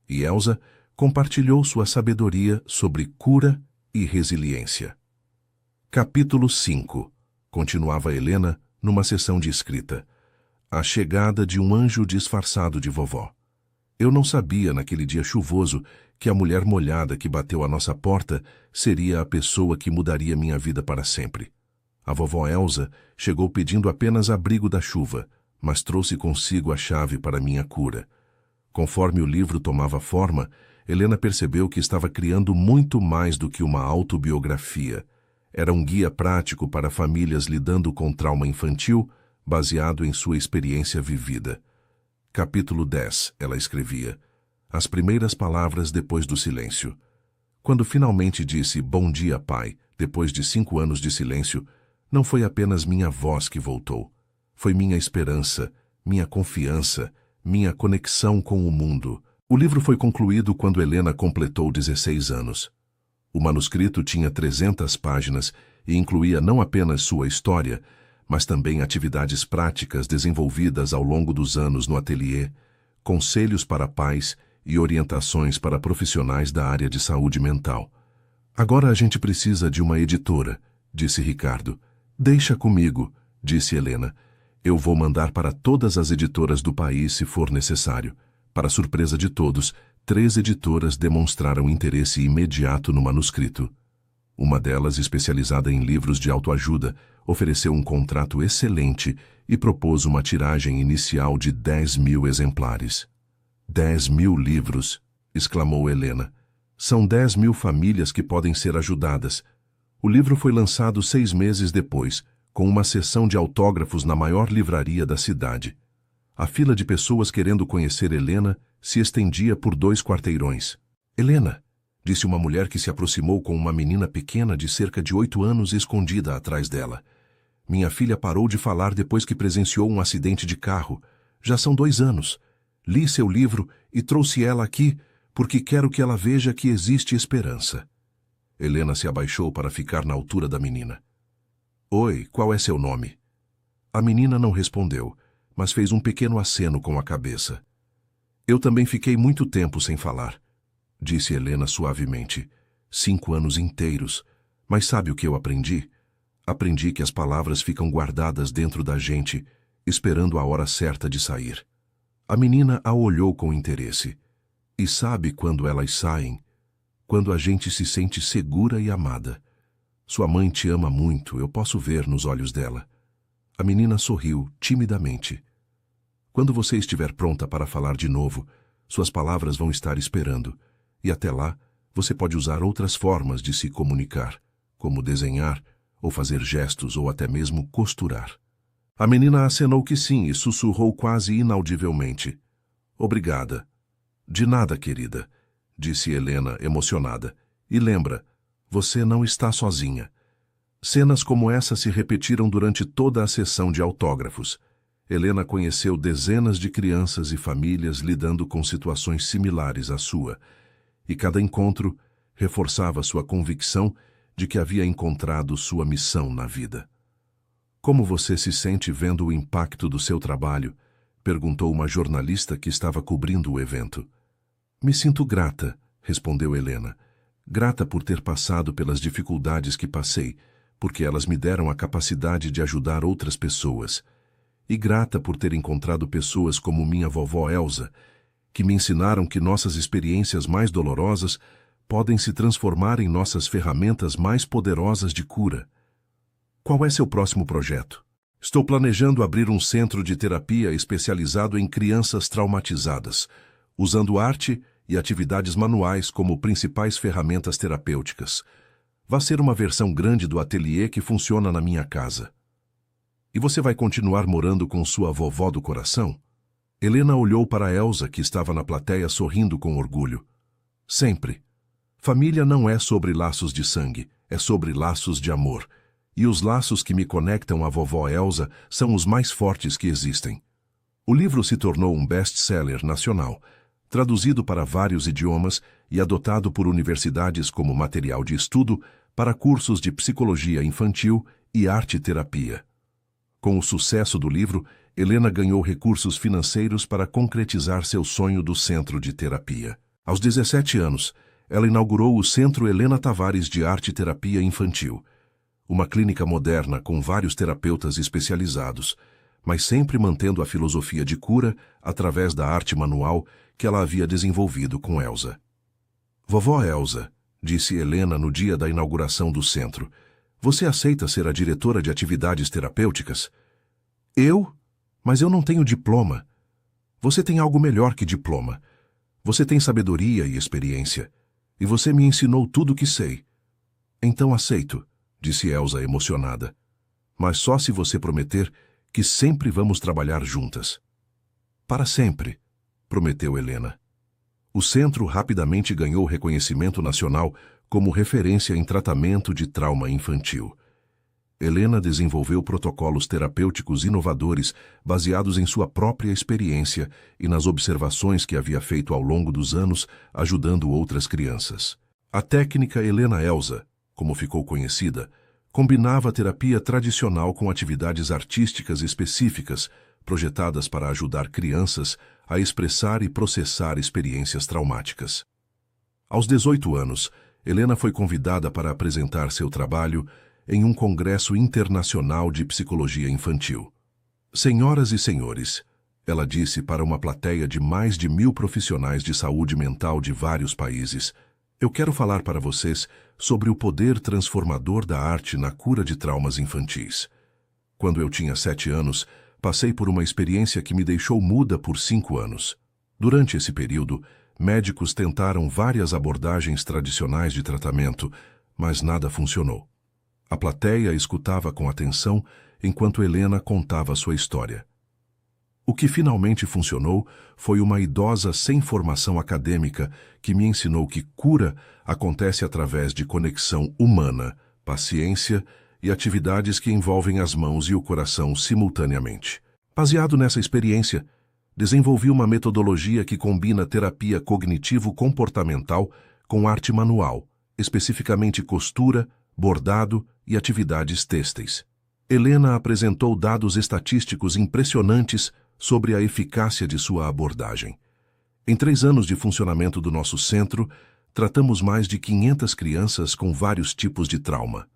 e Elsa compartilhou sua sabedoria sobre cura e resiliência. Capítulo 5. Continuava Helena numa sessão de escrita. A chegada de um anjo disfarçado de vovó. Eu não sabia, naquele dia chuvoso, que a mulher molhada que bateu à nossa porta seria a pessoa que mudaria minha vida para sempre. A vovó Elsa chegou pedindo apenas abrigo da chuva, mas trouxe consigo a chave para minha cura. Conforme o livro tomava forma, Helena percebeu que estava criando muito mais do que uma autobiografia. Era um guia prático para famílias lidando com trauma infantil, baseado em sua experiência vivida. Capítulo 10, ela escrevia. As primeiras palavras depois do silêncio. Quando finalmente disse "Bom dia, pai", depois de 5 anos de silêncio, não foi apenas minha voz que voltou. Foi minha esperança, minha confiança, minha conexão com o mundo. O livro foi concluído quando Helena completou 16 anos. O manuscrito tinha 300 páginas e incluía não apenas sua história, mas também atividades práticas desenvolvidas ao longo dos anos no ateliê, conselhos para pais e orientações para profissionais da área de saúde mental. Agora a gente precisa de uma editora, disse Ricardo. Deixa comigo, disse Helena. Eu vou mandar para todas as editoras do país se for necessário. Para surpresa de todos, 3 editoras demonstraram interesse imediato no manuscrito. Uma delas, especializada em livros de autoajuda, ofereceu um contrato excelente e propôs uma tiragem inicial de 10.000 exemplares. 10.000 livros, exclamou Helena. São 10.000 famílias que podem ser ajudadas. O livro foi lançado 6 meses depois, com uma sessão de autógrafos na maior livraria da cidade. A fila de pessoas querendo conhecer Helena se estendia por 2 quarteirões. Helena, disse uma mulher que se aproximou com uma menina pequena de cerca de 8 anos escondida atrás dela. Minha filha parou de falar depois que presenciou um acidente de carro. Já são 2 anos. Li seu livro e trouxe ela aqui porque quero que ela veja que existe esperança. Helena se abaixou para ficar na altura da menina. Oi, qual é seu nome? A menina não respondeu, mas fez um pequeno aceno com a cabeça. Eu também fiquei muito tempo sem falar, disse Helena suavemente. 5 anos inteiros. Mas sabe o que eu aprendi? Aprendi que as palavras ficam guardadas dentro da gente, esperando a hora certa de sair. A menina a olhou com interesse. E sabe quando elas saem? Quando a gente se sente segura e amada. Sua mãe te ama muito, eu posso ver nos olhos dela. A menina sorriu, timidamente. Quando você estiver pronta para falar de novo, suas palavras vão estar esperando. E até lá, você pode usar outras formas de se comunicar, como desenhar, ou fazer gestos, ou até mesmo costurar. A menina acenou que sim e sussurrou quase inaudivelmente. Obrigada. De nada, querida, disse Helena, emocionada. E lembra, você não está sozinha. Cenas como essa se repetiram durante toda a sessão de autógrafos. Helena conheceu dezenas de crianças e famílias lidando com situações similares à sua, e cada encontro reforçava sua convicção de que havia encontrado sua missão na vida. Como você se sente vendo o impacto do seu trabalho? Perguntou uma jornalista que estava cobrindo o evento. Me sinto grata, respondeu Helena. Grata por ter passado pelas dificuldades que passei, porque elas me deram a capacidade de ajudar outras pessoas. E grata por ter encontrado pessoas como minha vovó Elsa, que me ensinaram que nossas experiências mais dolorosas podem se transformar em nossas ferramentas mais poderosas de cura. Qual é seu próximo projeto? Estou planejando abrir um centro de terapia especializado em crianças traumatizadas, usando arte e atividades manuais como principais ferramentas terapêuticas. Vai ser uma versão grande do ateliê que funciona na minha casa. E você vai continuar morando com sua vovó do coração? Helena olhou para Elsa, que estava na plateia sorrindo com orgulho. Sempre. Família não é sobre laços de sangue, é sobre laços de amor. E os laços que me conectam à vovó Elsa são os mais fortes que existem. O livro se tornou um best-seller nacional, traduzido para vários idiomas e adotado por universidades como material de estudo para cursos de psicologia infantil e arte-terapia. Com o sucesso do livro, Helena ganhou recursos financeiros para concretizar seu sonho do centro de terapia. Aos 17 anos, ela inaugurou o Centro Helena Tavares de Arte-Terapia Infantil, uma clínica moderna com vários terapeutas especializados, mas sempre mantendo a filosofia de cura através da arte manual que ela havia desenvolvido com Elsa. Vovó Elsa, disse Helena no dia da inauguração do centro, você aceita ser a diretora de atividades terapêuticas? Eu? Mas eu não tenho diploma. Você tem algo melhor que diploma. Você tem sabedoria e experiência. E você me ensinou tudo o que sei. Então aceito, disse Elsa emocionada. Mas só se você prometer que sempre vamos trabalhar juntas. Para sempre, prometeu Helena. O centro rapidamente ganhou reconhecimento nacional como referência em tratamento de trauma infantil. Helena desenvolveu protocolos terapêuticos inovadores baseados em sua própria experiência e nas observações que havia feito ao longo dos anos, ajudando outras crianças. A técnica Helena Elsa, como ficou conhecida, combinava a terapia tradicional com atividades artísticas específicas, projetadas para ajudar crianças a expressar e processar experiências traumáticas. Aos 18 anos, Helena foi convidada para apresentar seu trabalho em um congresso internacional de psicologia infantil. Senhoras e senhores, ela disse para uma plateia de mais de 1000 profissionais de saúde mental de vários países, eu quero falar para vocês sobre o poder transformador da arte na cura de traumas infantis. Quando eu tinha 7 anos, passei por uma experiência que me deixou muda por 5 anos. Durante esse período, médicos tentaram várias abordagens tradicionais de tratamento, mas nada funcionou. A plateia escutava com atenção enquanto Helena contava sua história. O que finalmente funcionou foi uma idosa sem formação acadêmica que me ensinou que cura acontece através de conexão humana, paciência e atividades que envolvem as mãos e o coração simultaneamente. Baseado nessa experiência, desenvolvi uma metodologia que combina terapia cognitivo-comportamental com arte manual, especificamente costura, bordado e atividades têxteis. Helena apresentou dados estatísticos impressionantes sobre a eficácia de sua abordagem. Em 3 anos de funcionamento do nosso centro, tratamos mais de 500 crianças com vários tipos de trauma.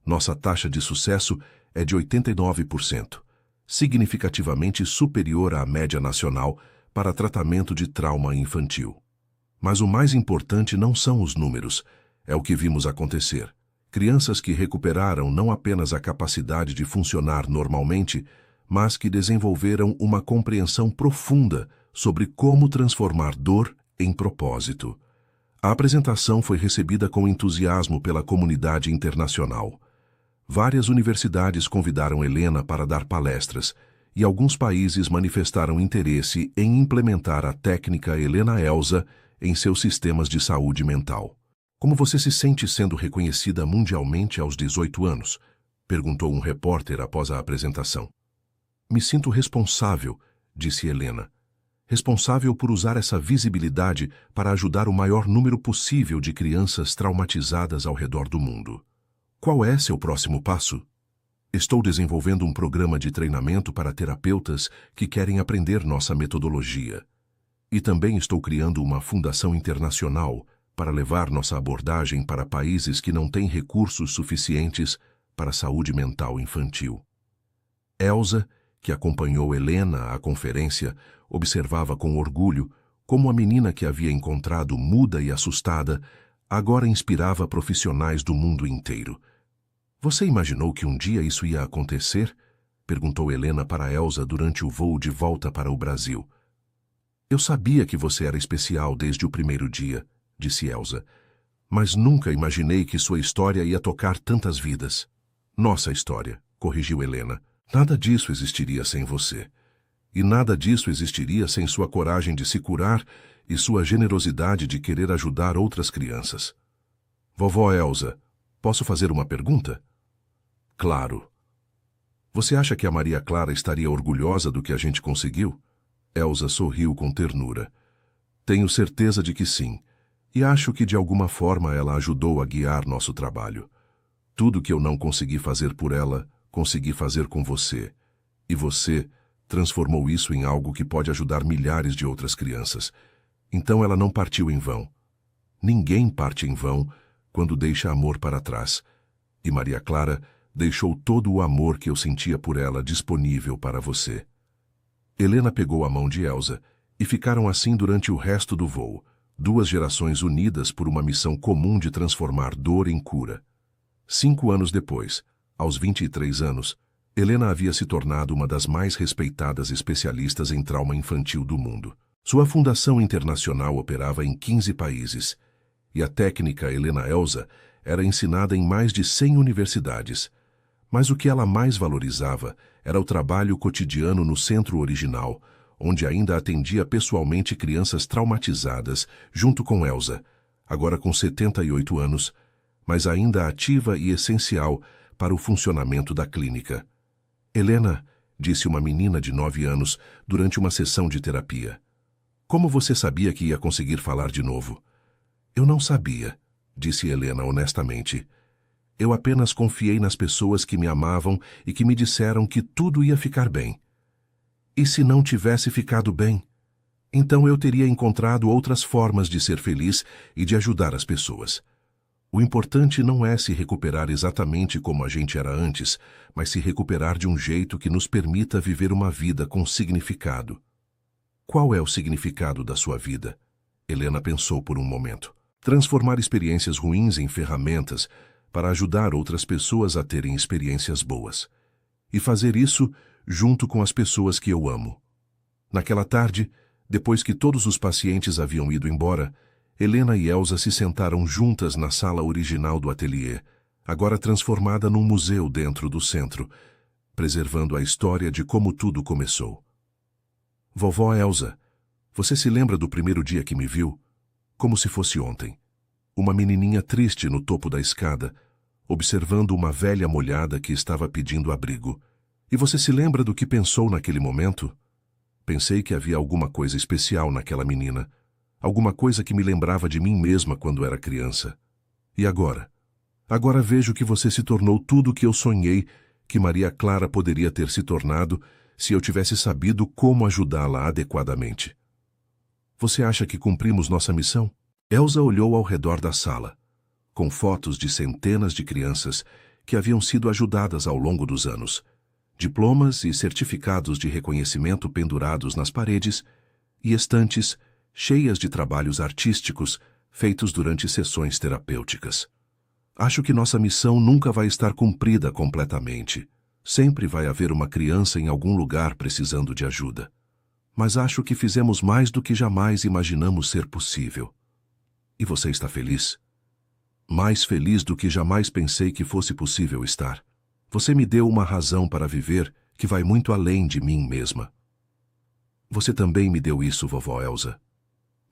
Nossa taxa de sucesso é de 89%, significativamente superior à média nacional para tratamento de trauma infantil. Mas o mais importante não são os números, é o que vimos acontecer. Crianças que recuperaram não apenas a capacidade de funcionar normalmente, mas que desenvolveram uma compreensão profunda sobre como transformar dor em propósito. A apresentação foi recebida com entusiasmo pela comunidade internacional. Várias universidades convidaram Helena para dar palestras, e alguns países manifestaram interesse em implementar a técnica Helena Elsa em seus sistemas de saúde mental. Como você se sente sendo reconhecida mundialmente aos 18 anos? Perguntou um repórter após a apresentação. Me sinto responsável, disse Helena. Responsável por usar essa visibilidade para ajudar o maior número possível de crianças traumatizadas ao redor do mundo. Qual é seu próximo passo? Estou desenvolvendo um programa de treinamento para terapeutas que querem aprender nossa metodologia. E também estou criando uma fundação internacional para levar nossa abordagem para países que não têm recursos suficientes para a saúde mental infantil. Elsa, que acompanhou Helena à conferência, observava com orgulho como a menina que havia encontrado muda e assustada agora inspirava profissionais do mundo inteiro. Você imaginou que um dia isso ia acontecer? Perguntou Helena para Elsa durante o voo de volta para o Brasil. Eu sabia que você era especial desde o primeiro dia, disse Elsa, mas nunca imaginei que sua história ia tocar tantas vidas. Nossa história, corrigiu Helena. Nada disso existiria sem você. E nada disso existiria sem sua coragem de se curar e sua generosidade de querer ajudar outras crianças. Vovó Elsa, posso fazer uma pergunta? Claro. Você acha que a Maria Clara estaria orgulhosa do que a gente conseguiu? Elsa sorriu com ternura. Tenho certeza de que sim, e acho que de alguma forma ela ajudou a guiar nosso trabalho. Tudo que eu não consegui fazer por ela, consegui fazer com você. E você transformou isso em algo que pode ajudar milhares de outras crianças. Então ela não partiu em vão. Ninguém parte em vão quando deixa amor para trás. E Maria Clara deixou todo o amor que eu sentia por ela disponível para você. Helena pegou a mão de Elsa e ficaram assim durante o resto do voo, duas gerações unidas por uma missão comum de transformar dor em cura. 5 anos depois, aos 23 anos, Helena havia se tornado uma das mais respeitadas especialistas em trauma infantil do mundo. Sua fundação internacional operava em 15 países, e a técnica Helena Elsa era ensinada em mais de 100 universidades. Mas o que ela mais valorizava era o trabalho cotidiano no centro original, onde ainda atendia pessoalmente crianças traumatizadas, junto com Elsa, agora com 78 anos, mas ainda ativa e essencial para o funcionamento da clínica. Helena, disse uma menina de 9 anos durante uma sessão de terapia. Como você sabia que ia conseguir falar de novo? Eu não sabia, disse Helena honestamente. Eu apenas confiei nas pessoas que me amavam e que me disseram que tudo ia ficar bem. E se não tivesse ficado bem? Então eu teria encontrado outras formas de ser feliz e de ajudar as pessoas. O importante não é se recuperar exatamente como a gente era antes, mas se recuperar de um jeito que nos permita viver uma vida com significado. Qual é o significado da sua vida? Helena pensou por um momento. Transformar experiências ruins em ferramentas para ajudar outras pessoas a terem experiências boas. E fazer isso junto com as pessoas que eu amo. Naquela tarde, depois que todos os pacientes haviam ido embora, Helena e Elsa se sentaram juntas na sala original do ateliê, agora transformada num museu dentro do centro, preservando a história de como tudo começou. Vovó Elsa, você se lembra do primeiro dia que me viu? Como se fosse ontem. Uma menininha triste no topo da escada, observando uma velha molhada que estava pedindo abrigo. E você se lembra do que pensou naquele momento? Pensei que havia alguma coisa especial naquela menina, alguma coisa que me lembrava de mim mesma quando era criança. E agora? Agora vejo que você se tornou tudo o que eu sonhei que Maria Clara poderia ter se tornado se eu tivesse sabido como ajudá-la adequadamente. Você acha que cumprimos nossa missão? Elsa olhou ao redor da sala, com fotos de centenas de crianças que haviam sido ajudadas ao longo dos anos, diplomas e certificados de reconhecimento pendurados nas paredes e estantes cheias de trabalhos artísticos feitos durante sessões terapêuticas. Acho que nossa missão nunca vai estar cumprida completamente. Sempre vai haver uma criança em algum lugar precisando de ajuda. Mas acho que fizemos mais do que jamais imaginamos ser possível. E você está feliz? Mais feliz do que jamais pensei que fosse possível estar. Você me deu uma razão para viver que vai muito além de mim mesma. Você também me deu isso, vovó Elsa.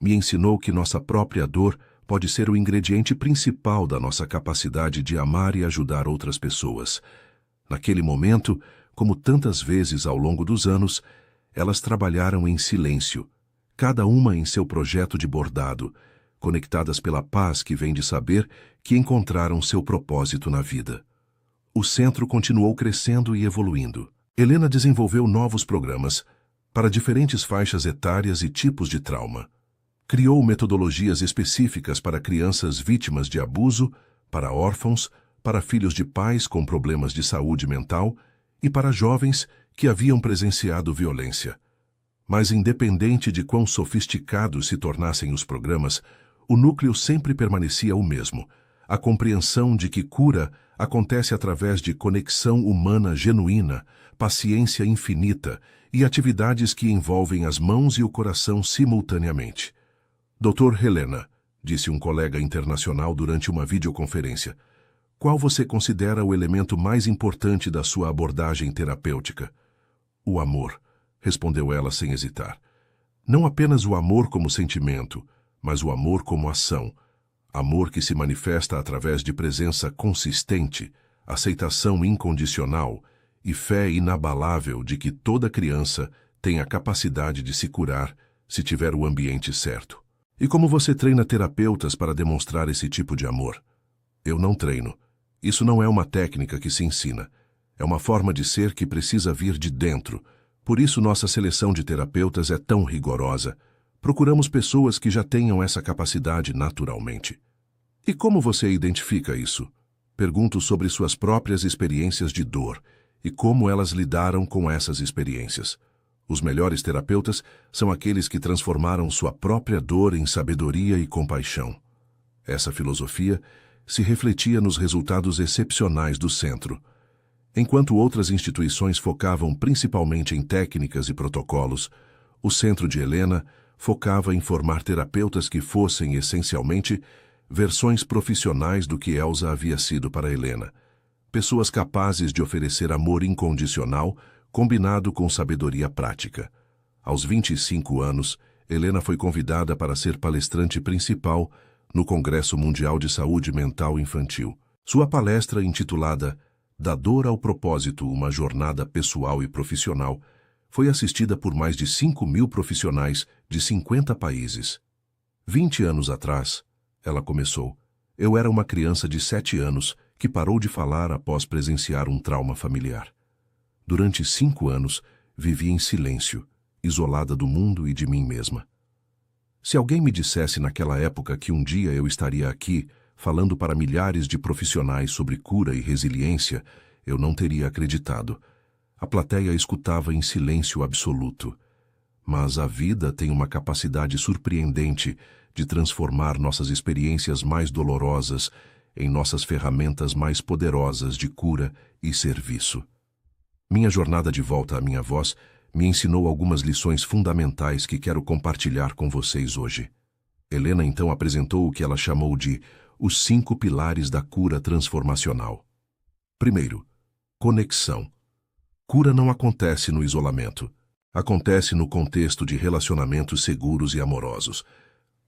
Me ensinou que nossa própria dor pode ser o ingrediente principal da nossa capacidade de amar e ajudar outras pessoas. Naquele momento, como tantas vezes ao longo dos anos, elas trabalharam em silêncio, cada uma em seu projeto de bordado, conectadas pela paz que vem de saber que encontraram seu propósito na vida. O centro continuou crescendo e evoluindo. Helena desenvolveu novos programas para diferentes faixas etárias e tipos de trauma. Criou metodologias específicas para crianças vítimas de abuso, para órfãos, para filhos de pais com problemas de saúde mental e para jovens que haviam presenciado violência. Mas independente de quão sofisticados se tornassem os programas, o núcleo sempre permanecia o mesmo: a compreensão de que cura acontece através de conexão humana genuína, paciência infinita e atividades que envolvem as mãos e o coração simultaneamente. Dr. Helena, disse um colega internacional durante uma videoconferência, Qual você considera o elemento mais importante da sua abordagem terapêutica? O amor, respondeu ela sem hesitar. Não apenas o amor como sentimento, mas o amor como ação. Amor que se manifesta através de presença consistente, aceitação incondicional e fé inabalável de que toda criança tem a capacidade de se curar se tiver o ambiente certo. E como você treina terapeutas para demonstrar esse tipo de amor? Eu não treino. Isso não é uma técnica que se ensina. É uma forma de ser que precisa vir de dentro. Por isso nossa seleção de terapeutas é tão rigorosa. Procuramos pessoas que já tenham essa capacidade naturalmente. E como você identifica isso? Pergunto sobre suas próprias experiências de dor e como elas lidaram com essas experiências. Os melhores terapeutas são aqueles que transformaram sua própria dor em sabedoria e compaixão. Essa filosofia se refletia nos resultados excepcionais do centro. Enquanto outras instituições focavam principalmente em técnicas e protocolos, o Centro de Helena focava em formar terapeutas que fossem, essencialmente, versões profissionais do que Elsa havia sido para Helena. Pessoas capazes de oferecer amor incondicional, combinado com sabedoria prática. Aos 25 anos, Helena foi convidada para ser palestrante principal no Congresso Mundial de Saúde Mental Infantil. Sua palestra, intitulada Da Dor ao Propósito, uma jornada pessoal e profissional, foi assistida por mais de 5.000 profissionais de 50 países. 20 anos atrás, ela começou, eu era uma criança de 7 anos que parou de falar após presenciar um trauma familiar. Durante 5 anos, vivi em silêncio, isolada do mundo e de mim mesma. Se alguém me dissesse naquela época que um dia eu estaria aqui, falando para milhares de profissionais sobre cura e resiliência, eu não teria acreditado. A plateia escutava em silêncio absoluto. Mas a vida tem uma capacidade surpreendente de transformar nossas experiências mais dolorosas em nossas ferramentas mais poderosas de cura e serviço. Minha jornada de volta à minha voz me ensinou algumas lições fundamentais que quero compartilhar com vocês hoje. Helena então apresentou o que ela chamou de os 5 pilares da cura transformacional. Primeiro, conexão. Cura não acontece no isolamento. Acontece no contexto de relacionamentos seguros e amorosos.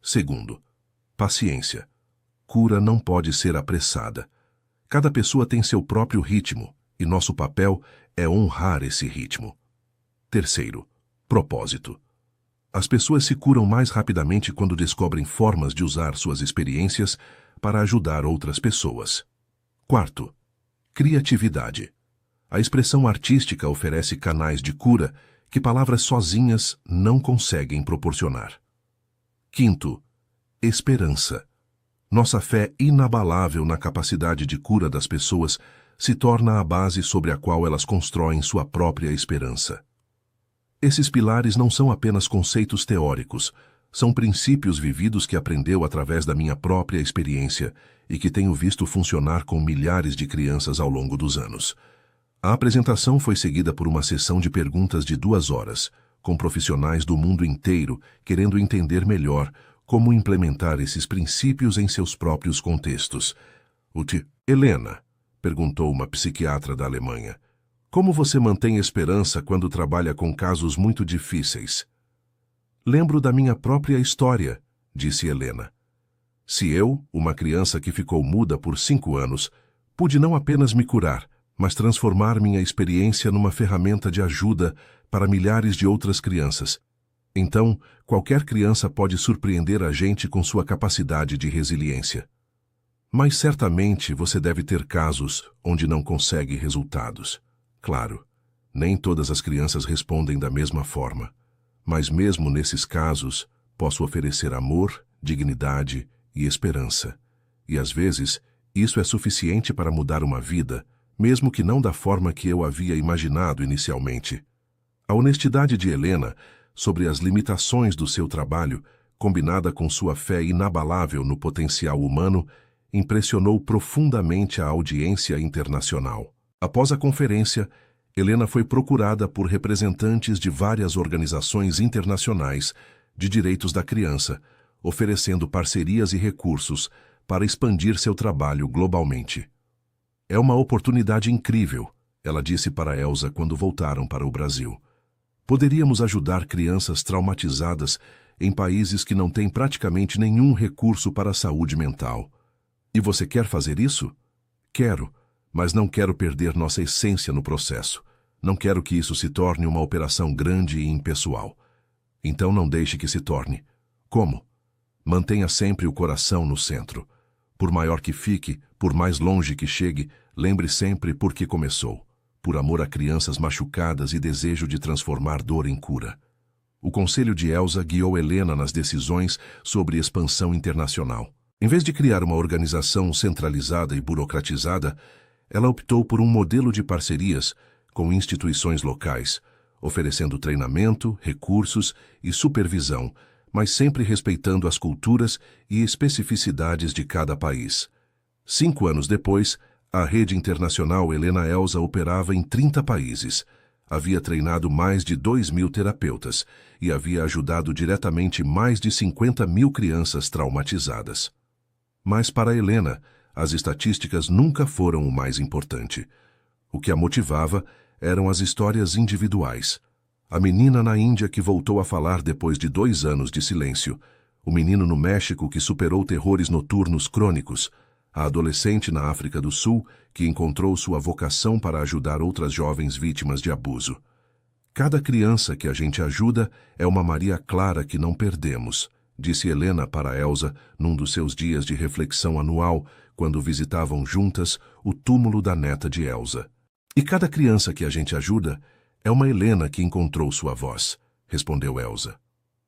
Segundo, paciência. Cura não pode ser apressada. Cada pessoa tem seu próprio ritmo, e nosso papel é honrar esse ritmo. Terceiro, propósito. As pessoas se curam mais rapidamente quando descobrem formas de usar suas experiências para ajudar outras pessoas. Quarto, criatividade. A expressão artística oferece canais de cura que palavras sozinhas não conseguem proporcionar. Quinto, esperança. Nossa fé inabalável na capacidade de cura das pessoas se torna a base sobre a qual elas constroem sua própria esperança. Esses pilares não são apenas conceitos teóricos, são princípios vividos que aprendeu através da minha própria experiência e que tenho visto funcionar com milhares de crianças ao longo dos anos. A apresentação foi seguida por uma sessão de perguntas de 2 horas, com profissionais do mundo inteiro querendo entender melhor como implementar esses princípios em seus próprios contextos. Helena, perguntou uma psiquiatra da Alemanha, como você mantém esperança quando trabalha com casos muito difíceis? Lembro da minha própria história, disse Helena. Se eu, uma criança que ficou muda por 5 anos, pude não apenas me curar, mas transformar minha experiência numa ferramenta de ajuda para milhares de outras crianças. Então, qualquer criança pode surpreender a gente com sua capacidade de resiliência. Mas certamente você deve ter casos onde não consegue resultados. Claro, nem todas as crianças respondem da mesma forma. Mas mesmo nesses casos, posso oferecer amor, dignidade e esperança. E às vezes, isso é suficiente para mudar uma vida, mesmo que não da forma que eu havia imaginado inicialmente. A honestidade de Helena sobre as limitações do seu trabalho, combinada com sua fé inabalável no potencial humano, impressionou profundamente a audiência internacional. Após a conferência, Helena foi procurada por representantes de várias organizações internacionais de direitos da criança, oferecendo parcerias e recursos para expandir seu trabalho globalmente. É uma oportunidade incrível, ela disse para Elsa quando voltaram para o Brasil. Poderíamos ajudar crianças traumatizadas em países que não têm praticamente nenhum recurso para a saúde mental. E você quer fazer isso? Quero, mas não quero perder nossa essência no processo. Não quero que isso se torne uma operação grande e impessoal. Então não deixe que se torne. Como? Mantenha sempre o coração no centro. Por maior que fique, por mais longe que chegue, lembre sempre por que começou. Por amor a crianças machucadas e desejo de transformar dor em cura. O conselho de Elsa guiou Helena nas decisões sobre expansão internacional. Em vez de criar uma organização centralizada e burocratizada, ela optou por um modelo de parcerias com instituições locais, oferecendo treinamento, recursos e supervisão, mas sempre respeitando as culturas e especificidades de cada país. 5 anos depois, a rede internacional Helena Elsa operava em 30 países. Havia treinado mais de 2.000 terapeutas e havia ajudado diretamente mais de 50.000 crianças traumatizadas. Mas para Helena, as estatísticas nunca foram o mais importante. O que a motivava eram as histórias individuais. A menina na Índia que voltou a falar depois de 2 anos de silêncio, o menino no México que superou terrores noturnos crônicos, a adolescente na África do Sul que encontrou sua vocação para ajudar outras jovens vítimas de abuso. Cada criança que a gente ajuda é uma Maria Clara que não perdemos, disse Helena para Elsa num dos seus dias de reflexão anual, quando visitavam juntas o túmulo da neta de Elsa. E cada criança que a gente ajuda é uma Helena que encontrou sua voz, respondeu Elsa.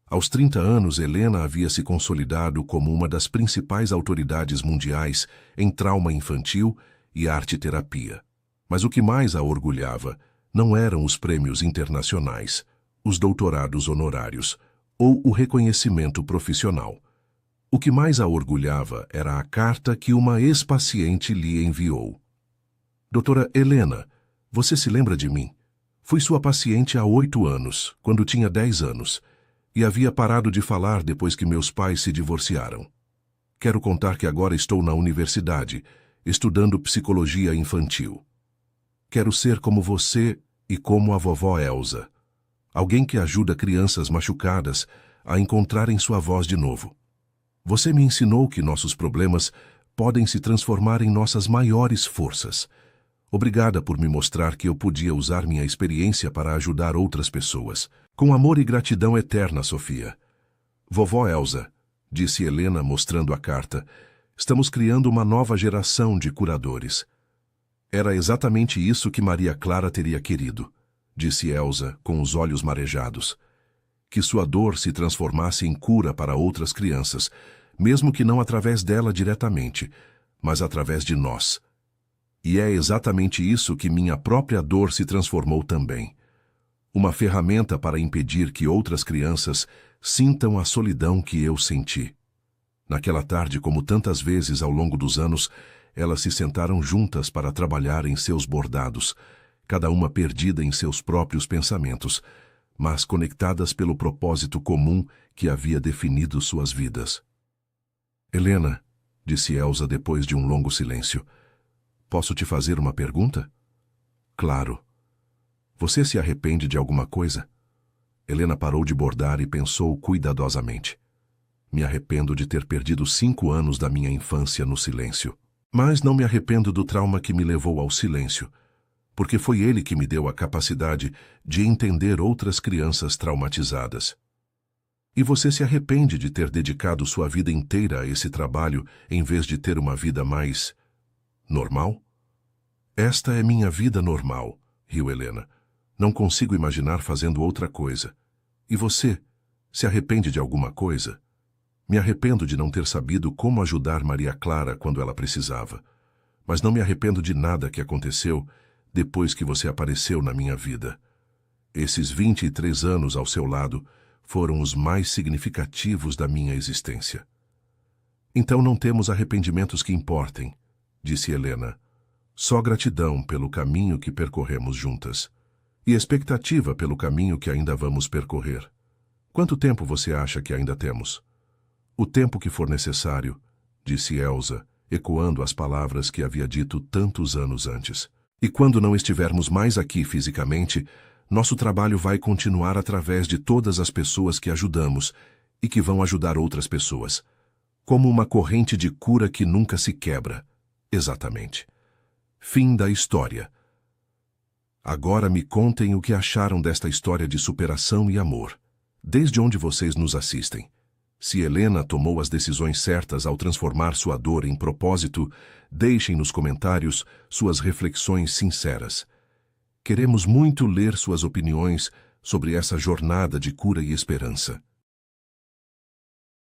Aos 30 anos, Helena havia se consolidado como uma das principais autoridades mundiais em trauma infantil e arte-terapia. Mas o que mais a orgulhava não eram os prêmios internacionais, os doutorados honorários ou o reconhecimento profissional. O que mais a orgulhava era a carta que uma ex-paciente lhe enviou. Doutora Helena, você se lembra de mim? Fui sua paciente há 8 anos, quando tinha 10 anos, e havia parado de falar depois que meus pais se divorciaram. Quero contar que agora estou na universidade, estudando psicologia infantil. Quero ser como você e como a vovó Elsa. Alguém que ajuda crianças machucadas a encontrarem sua voz de novo. Você me ensinou que nossos problemas podem se transformar em nossas maiores forças. Obrigada por me mostrar que eu podia usar minha experiência para ajudar outras pessoas. Com amor e gratidão eterna, Sofia. Vovó Elsa, disse Helena mostrando a carta, estamos criando uma nova geração de curadores. Era exatamente isso que Maria Clara teria querido, disse Elsa com os olhos marejados. Que sua dor se transformasse em cura para outras crianças, mesmo que não através dela diretamente, mas através de nós. E é exatamente isso que minha própria dor se transformou também. Uma ferramenta para impedir que outras crianças sintam a solidão que eu senti. Naquela tarde, como tantas vezes ao longo dos anos, elas se sentaram juntas para trabalhar em seus bordados, cada uma perdida em seus próprios pensamentos, mas conectadas pelo propósito comum que havia definido suas vidas. Helena, disse Elsa depois de um longo silêncio, posso te fazer uma pergunta? Claro. Você se arrepende de alguma coisa? Helena parou de bordar e pensou cuidadosamente. Me arrependo de ter perdido 5 anos da minha infância no silêncio. Mas não me arrependo do trauma que me levou ao silêncio, porque foi ele que me deu a capacidade de entender outras crianças traumatizadas. E você se arrepende de ter dedicado sua vida inteira a esse trabalho em vez de ter uma vida mais normal? Esta é minha vida normal, riu Helena. Não consigo imaginar fazendo outra coisa. E você, se arrepende de alguma coisa? Me arrependo de não ter sabido como ajudar Maria Clara quando ela precisava. Mas não me arrependo de nada que aconteceu depois que você apareceu na minha vida. Esses 23 anos ao seu lado foram os mais significativos da minha existência. Então não temos arrependimentos que importem, disse Helena. Só gratidão pelo caminho que percorremos juntas. E expectativa pelo caminho que ainda vamos percorrer. Quanto tempo você acha que ainda temos? O tempo que for necessário, disse Elsa, ecoando as palavras que havia dito tantos anos antes. E quando não estivermos mais aqui fisicamente, nosso trabalho vai continuar através de todas as pessoas que ajudamos e que vão ajudar outras pessoas, como uma corrente de cura que nunca se quebra. Exatamente. Fim da história. Agora me contem o que acharam desta história de superação e amor. Desde onde vocês nos assistem. Se Helena tomou as decisões certas ao transformar sua dor em propósito, deixem nos comentários suas reflexões sinceras. Queremos muito ler suas opiniões sobre essa jornada de cura e esperança.